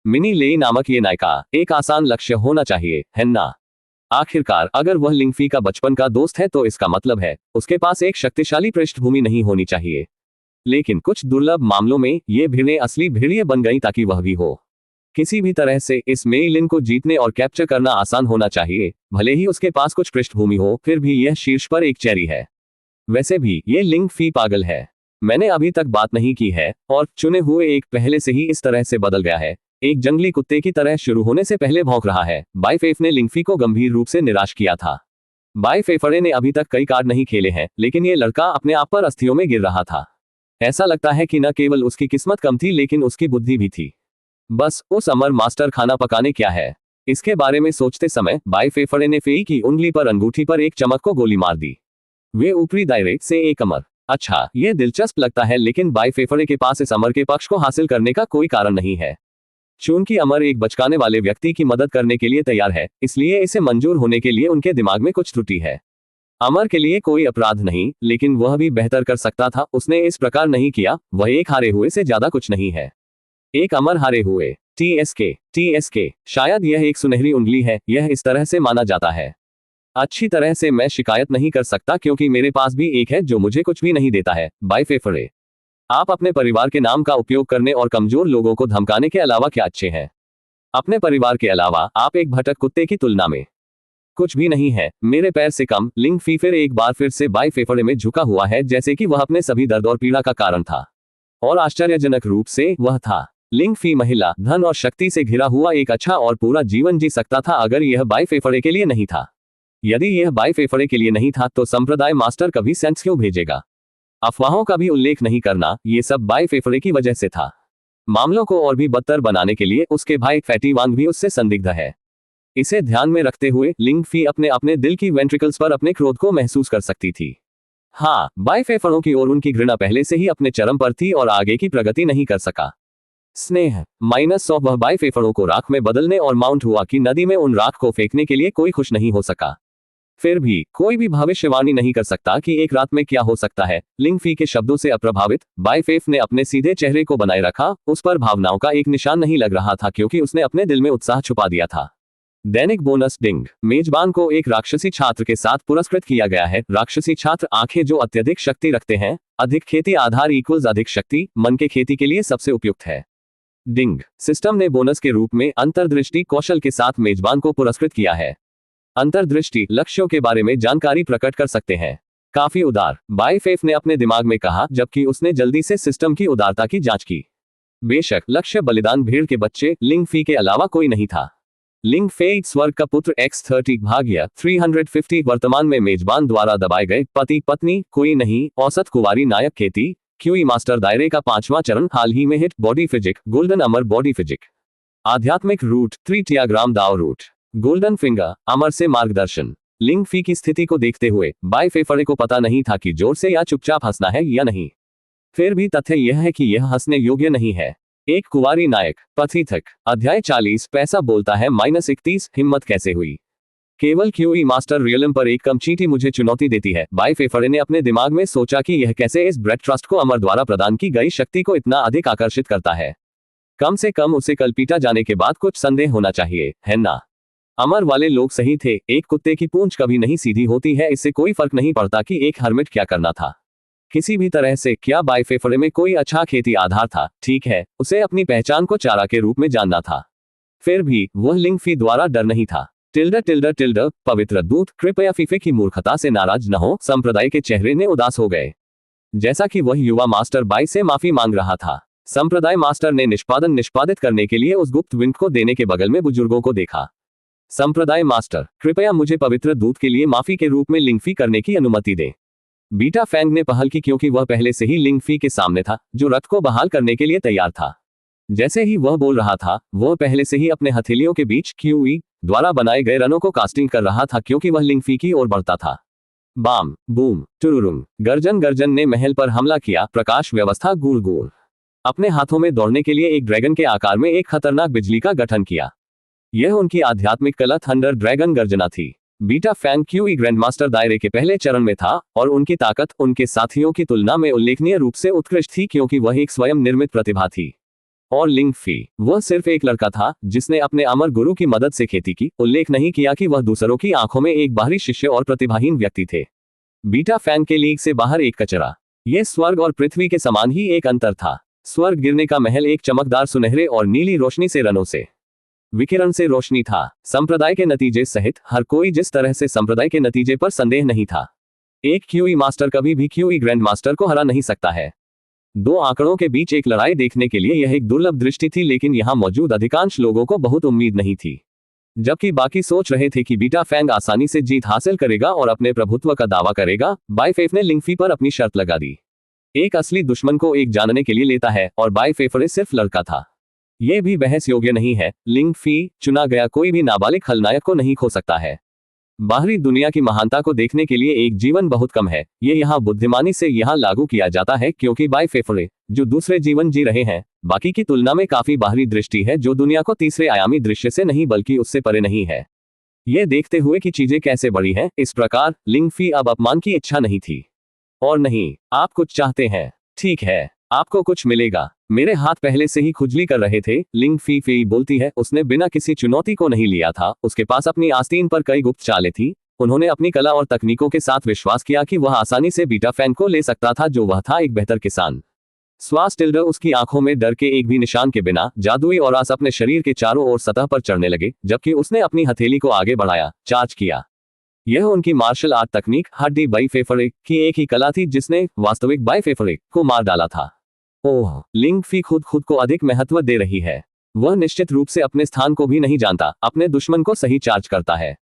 मिनी ले नामक ये नायिका एक आसान लक्ष्य होना चाहिए, है ना? आखिरकार अगर वह लिंगफी का बचपन का दोस्त है तो इसका मतलब है उसके पास एक शक्तिशाली पृष्ठभूमि नहीं होनी चाहिए। लेकिन कुछ दुर्लभ मामलों में ये भीड़ें असली भेड़िए बन गई ताकि वह भी हो। किसी भी तरह से इस मेइलिन को जीतने और कैप्चर करना आसान होना चाहिए, भले ही उसके पास कुछ पृष्ठभूमि हो, फिर भी यह शीर्ष पर एक चेरी है। वैसे भी ये लिंगफी पागल है। मैंने अभी तक बात नहीं की है और चुने हुए एक पहले से ही इस तरह से बदल गया है, एक जंगली कुत्ते की तरह शुरू होने से पहले भौंक रहा है। बाई फेफ ने लिंगफी को गंभीर रूप से निराश किया था। बाई फेफड़े ने अभी तक कई कार्ड नहीं खेले हैं, लेकिन ये लड़का अपने आप पर अस्थियों में गिर रहा था। ऐसा लगता है कि न केवल उसकी किस्मत कम थी लेकिन उसकी बुद्धि भी थी। बस उस अमर मास्टर खाना पकाने क्या है, इसके बारे में सोचते समय बाई फेफड़े ने फेई की उंगली पर अंगूठी पर एक चमक को गोली मार दी। वे ऊपरी दायरे से एक अमर। अच्छा, यह दिलचस्प लगता है, लेकिन बाई फेफड़े के पास इस अमर के पक्ष को हासिल करने का कोई कारण नहीं है। चूंकि अमर एक बचकाने वाले व्यक्ति की मदद करने के लिए तैयार है, इसलिए इसे मंजूर होने के लिए उनके दिमाग में कुछ त्रुटि है। अमर के लिए कोई अपराध नहीं, लेकिन वह भी बेहतर कर सकता था। उसने इस प्रकार नहीं किया। वह एक हारे हुए से ज्यादा कुछ नहीं है। एक अमर हारे हुए। TSK शायद यह एक सुनहरी उंगली है, यह इस तरह से माना जाता है। अच्छी तरह से मैं शिकायत नहीं कर सकता क्योंकि मेरे पास भी एक है जो मुझे कुछ भी नहीं देता है। बाई फेफड़े, आप अपने परिवार के नाम का उपयोग करने और कमजोर लोगों को धमकाने के अलावा क्या अच्छे हैं? अपने परिवार के अलावा आप एक भटक कुत्ते की तुलना में कुछ भी नहीं है, मेरे पैर से कम। लिंगफी फिर एक बार फिर से बाई फेफड़े में झुका हुआ है जैसे कि वह अपने सभी दर्द और पीड़ा का कारण था। और आश्चर्यजनक रूप से वह था। लिंगफी महिला, धन और शक्ति से घिरा हुआ एक अच्छा और पूरा जीवन जी सकता था अगर यह बाई फेफड़े के लिए नहीं था। यदि यह बाई फेफड़े के लिए नहीं था तो संप्रदाय मास्टर कभी सेंस क्यों भेजेगा? अफवाहों का भी उल्लेख नहीं करना, ये सब बाई फेफरे की वजह से था। मामलों को और भी बदतर बनाने के लिए उसके भाई फैटी वांग भी उससे संदिग्ध है। इसे ध्यान में रखते हुए लिंग फी अपने अपने दिल की वेंट्रिकल्स पर अपने क्रोध को महसूस कर सकती थी। हाँ, बाई फेफड़ों की ओर उनकी घृणा पहले से ही अपने चरम पर थी और आगे की प्रगति नहीं कर सका। स्नेह -100 वह बाई फेफड़ों को राख में बदलने और माउंट हुआ कि नदी में उन राख को फेंकने के लिए कोई खुश नहीं हो सका। फिर भी कोई भी भविष्यवाणी नहीं कर सकता कि एक रात में क्या हो सकता है। लिंग फी के शब्दों से अप्रभावित बाई फेफ ने अपने सीधे चेहरे को बनाए रखा। उस पर भावनाओं का एक निशान नहीं लग रहा था क्योंकि उसने अपने दिल में उत्साह छुपा दिया था। दैनिक बोनस डिंग मेजबान को एक राक्षसी छात्र के साथ पुरस्कृत किया गया है। राक्षसी छात्र आंखें जो अत्यधिक शक्ति रखते हैं। अधिक खेती आधार इक्वल्स अधिक शक्ति मन के खेती के लिए सबसे उपयुक्त है। डिंग सिस्टम ने बोनस के रूप में अंतर्दृष्टि कौशल के साथ मेजबान को पुरस्कृत किया है। अंतर्दृष्टि लक्ष्यों के बारे में जानकारी प्रकट कर सकते हैं। काफी उदार, बाई फेफ ने अपने दिमाग में कहा जबकि उसने जल्दी से सिस्टम की उदारता की जांच की। बेशक लक्ष्य बलिदान भीड़ के बच्चे लिंग फी के अलावा कोई नहीं था। लिंग फेई स्वर्ग का पुत्र X30 भाग्य 350 वर्तमान में मेजबान द्वारा दबाए गए पति पत्नी कोई नहीं औसत कुंवारी नायक खेती क्यूई मास्टर दायरे का 5वां चरण हाल ही में हिट बॉडी फिजिक गोल्डन अमर बॉडी फिजिक आध्यात्मिक रूट 3 टियाग्राम दाव रूट गोल्डन फिंगर अमर से मार्गदर्शन। लिंग फी की स्थिति को देखते हुए बाई फेफड़े को पता नहीं था कि जोर से या चुपचाप हंसना है या नहीं। फिर भी तथ्य यह है कि यह हंसने योग्य नहीं है। एक कुंवारी नायक पथिथक अध्याय 40 पैसा बोलता है -31 हिम्मत कैसे हुई। केवल क्यूई मास्टर रियलम पर एक कम चींटी मुझे चुनौती देती है। बाई फेफड़े ने अपने दिमाग में सोचा कि यह कैसे इस ब्रेड ट्रस्ट को अमर द्वारा प्रदान की गई शक्ति को इतना अधिक आकर्षित करता है। कम से कम उसे कल पीटा जाने के बाद कुछ संदेह होना चाहिए, है ना? अमर वाले लोग सही थे। एक कुत्ते की पूंछ कभी नहीं सीधी होती है। इससे कोई फर्क नहीं पड़ता कि एक हर्मिट क्या करना था। किसी भी तरह से क्या बाई फेफड़े में कोई अच्छा खेती आधार था? ठीक है, उसे अपनी पहचान को चारा के रूप में जानना था। फिर भी वह लिंग फी द्वारा डर नहीं था। टिल्ड पवित्र दूत कृपया फीफे की मूर्खता से नाराज न हो। संप्रदाय के चेहरे ने उदास हो गए जैसा कि वह युवा मास्टर बाई से माफी मांग रहा था। संप्रदाय मास्टर ने निष्पादित करने के लिए उस गुप्त विंक को देने के बगल में बुजुर्गों को देखा। संप्रदाय मास्टर कृपया मुझे पवित्र दूत के लिए माफी के रूप में लिंग फी करने की अनुमति दें। बीटा फैंग ने पहल की क्योंकि वह पहले से ही लिंग फी के सामने था जो रथ को बहाल करने के लिए तैयार था। जैसे ही वह बोल रहा था वह पहले से ही अपने हथेलियों के बीच क्यूई द्वारा बनाए गए रनों को कास्टिंग कर रहा था क्योंकि वह लिंग फी की ओर बढ़ता था। बाम बूम टुरुरुंग गर्जन ने महल पर हमला किया। प्रकाश व्यवस्था गूल गूल अपने हाथों में दौड़ने के लिए एक ड्रैगन के आकार में एक खतरनाक बिजली का गठन किया। यह उनकी आध्यात्मिक कला थंडर ड्रैगन गर्जना थी। बीटा फैंग क्यूई ग्रैंडमास्टर दायरे के पहले चरण में था और उनकी ताकत उनके साथियों की तुलना में उल्लेखनीय रूप से उत्कृष्ट थी क्योंकि वह एक स्वयं निर्मित प्रतिभा थी। और लिंग फी वह सिर्फ एक लड़का था जिसने अपने अमर गुरु की मदद से खेती की। उल्लेख नहीं किया कि वह दूसरों की आंखों में एक बाहरी शिष्य और प्रतिभाहीन व्यक्ति थे। बीटा फैंग के लीग से बाहर एक कचरा। यह स्वर्ग और पृथ्वी के समान ही एक अंतर था। स्वर्ग गिरने का महल एक चमकदार सुनहरे और नीली रोशनी से रनों से विकिरण से रोशनी था। संप्रदाय के नतीजे सहित हर कोई जिस तरह से संप्रदाय के नतीजे पर संदेह नहीं था। एक क्यूई मास्टर कभी भी क्यूई ग्रैंड मास्टर को हरा नहीं सकता है। दो आंकड़ों के बीच एक लड़ाई देखने के लिए यह एक दुर्लभ दृष्टि थी लेकिन यहां मौजूद अधिकांश लोगों को बहुत उम्मीद नहीं थी। जबकि बाकी सोच रहे थे कि बीटा फैंग आसानी से जीत हासिल करेगा और अपने प्रभुत्व का दावा करेगा, बाई फेफ ने लिंग फी पर अपनी शर्त लगा दी। एक असली दुश्मन को एक जानने के लिए लेता है और बाई फेफरे सिर्फ लड़का था। यह भी बहस योग्य नहीं है। लिंग फी चुना गया कोई भी नाबालिग खलनायक को नहीं खो सकता है। बाहरी दुनिया की महानता को देखने के लिए एक जीवन बहुत कम है। ये यहाँ बुद्धिमानी से यहाँ लागू किया जाता है क्योंकि बाई फेफरे जो दूसरे जीवन जी रहे हैं बाकी की तुलना में काफी बाहरी दृष्टि है जो दुनिया को तीसरे आयामी दृश्य से नहीं बल्कि उससे परे नहीं है। ये देखते हुए कि चीजें कैसे बड़ी हैं, इस प्रकार लिंग फी अब अपमान की इच्छा नहीं थी। और नहीं, आप कुछ चाहते हैं, ठीक है, आपको कुछ मिलेगा। मेरे हाथ पहले से ही खुजली कर रहे थे। लिंग फी बोलती है उसने बिना किसी चुनौती को नहीं लिया था। उसके पास अपनी आस्तीन पर कई गुप्त चालें थी। उन्होंने अपनी कला और तकनीकों के साथ विश्वास किया कि वह आसानी से बीटा फैंग को ले सकता था जो वह था एक बेहतर किसान। स्वास टिल्डर उसकी आंखों में डर के एक भी निशान के बिना जादुई और आस अपने शरीर के चारों ओर सतह पर चढ़ने लगे जबकि उसने अपनी हथेली को आगे बढ़ाया, चार्ज किया। यह उनकी मार्शल आर्ट तकनीक हड्डी बाई फेफरे की एक ही कला थी जिसने वास्तविक बाई फेफरे को मार डाला था। ओह, लिंग फी खुद को अधिक महत्व दे रही है। वह निश्चित रूप से अपने स्थान को भी नहीं जानता, अपने दुश्मन को सही चार्ज करता है।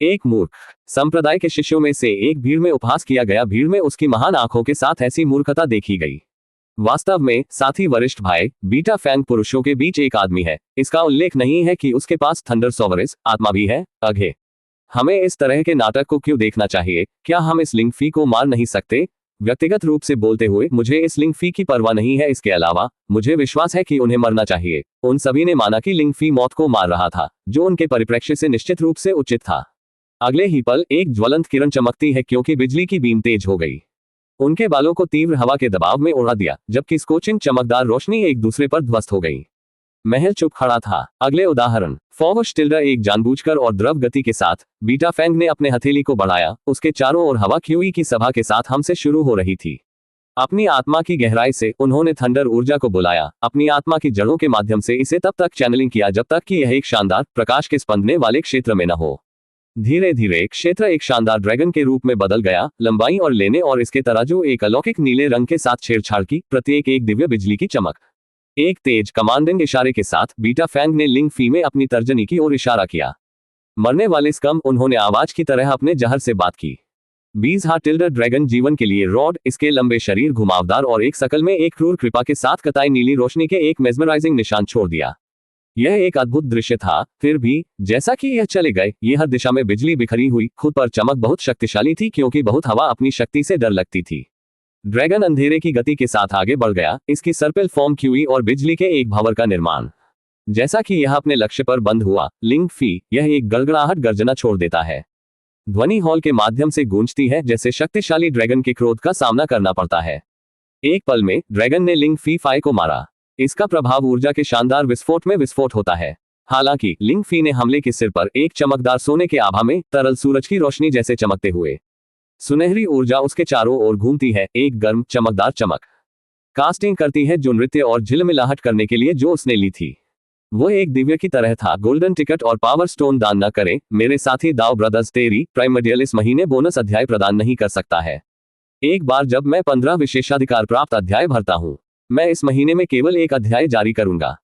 एक मूर्ख संप्रदाय के शिष्यों में से एक भीड़ में उपहास किया गया। भीड़ में उसकी महान आंखों के साथ ऐसी मूर्खता देखी गई। वास्तव में साथी वरिष्ठ भाई बीटा फैंग पुरुषों के बीच एक आदमी है। इसका उल्लेख नहीं है कि उसके पास थंडर सोवरिस आत्मा भी है। अघे हमें इस तरह के नाटक को क्यों देखना चाहिए? क्या हम इस लिंग फी को मार नहीं सकते? व्यक्तिगत रूप से बोलते हुए मुझे इस लिंग फी की परवाह नहीं है। इसके अलावा मुझे विश्वास है कि उन्हें मरना चाहिए। उन सभी ने माना कि लिंग फी मौत को मार रहा था, जो उनके परिप्रेक्ष्य से निश्चित रूप से उचित था। अगले ही पल एक ज्वलंत किरण चमकती है क्योंकि बिजली की बीम तेज हो गई। उनके बालों को तीव्र हवा के दबाव में उड़ा दिया, जबकि स्कोचिंग चमकदार रोशनी एक दूसरे पर ध्वस्त हो गई। महल चुप खड़ा था। अगले उदाहरण फॉगश टिल्डा एक जानबूझकर और द्रव गति के साथ बीटा फैंग ने अपने हथेली को बढ़ाया। उसके चारों ओर हवा क्यूई की सभा के साथ हमसे शुरू हो रही थी। अपनी आत्मा की गहराई से उन्होंने थंडर ऊर्जा को बुलाया। अपनी आत्मा की जड़ों के माध्यम से इसे तब तक चैनलिंग किया जब तक कि यह एक शानदार प्रकाश के स्पंदने वाले क्षेत्र में न हो। धीरे धीरे क्षेत्र एक शानदार ड्रैगन के रूप में बदल गया। लंबाई और लेने और इसके तराजू एक अलौकिक नीले रंग के साथ छेड़छाड़ की, प्रत्येक एक दिव्य बिजली की चमक। एक तेज कमांडिंग इशारे के साथ बीटा फैंग ने लिंग फी में अपनी तर्जनी की ओर इशारा किया। मरने वाले स्कम, उन्होंने आवाज की तरह अपने जहर से बात की। 20 हाथ टिल्डर ड्रैगन जीवन के लिए रॉड, इसके लंबे शरीर घुमावदार और एक शकल में एक क्रूर कृपा के साथ कताई नीली रोशनी के एक मेस्मराइजिंग निशान छोड़ दिया। यह एक अद्भुत दृश्य था। फिर भी जैसा कि यह चले गए, यह हर दिशा में बिजली बिखरी हुई। खुद पर चमक बहुत शक्तिशाली थी क्योंकि बहुत हवा अपनी शक्ति से डर लगती थी। ड्रैगन अंधेरे की गति के साथ आगे बढ़ गया, इसकी सर्पिल फॉर्म क्यूई और बिजली के एक भंवर का निर्माण। जैसा कि यह अपने लक्ष्य पर बंद हुआ, लिंग फी यह एक गड़गड़ाहट गर्जना छोड़ देता है। ध्वनि हॉल के माध्यम से गूंजती है, जैसे शक्तिशाली ड्रैगन के क्रोध का सामना करना पड़ता है। एक पल में ड्रैगन ने लिंग फी फाई को मारा। इसका प्रभाव ऊर्जा के शानदार विस्फोट में विस्फोट होता है। हालांकि लिंग फी ने हमले के सिर पर एक चमकदार सोने के आभा में तरल सूरज की रोशनी जैसे चमकते हुए। सुनहरी ऊर्जा उसके चारों ओर घूमती है, एक गर्म चमकदार चमक कास्टिंग करती है जो नृत्य और झिलमिलाहट करने के लिए जो उसने ली थी। वो एक दिव्य की तरह था। गोल्डन टिकट और पावर स्टोन दान न करें मेरे साथी दाव ब्रदर्स। तेरी प्राइमर्डियल इस महीने बोनस अध्याय प्रदान नहीं कर सकता है। एक बार जब मैं 15 विशेषाधिकार प्राप्त अध्याय भरता हूँ, मैं इस महीने में केवल एक अध्याय जारी करूंगा।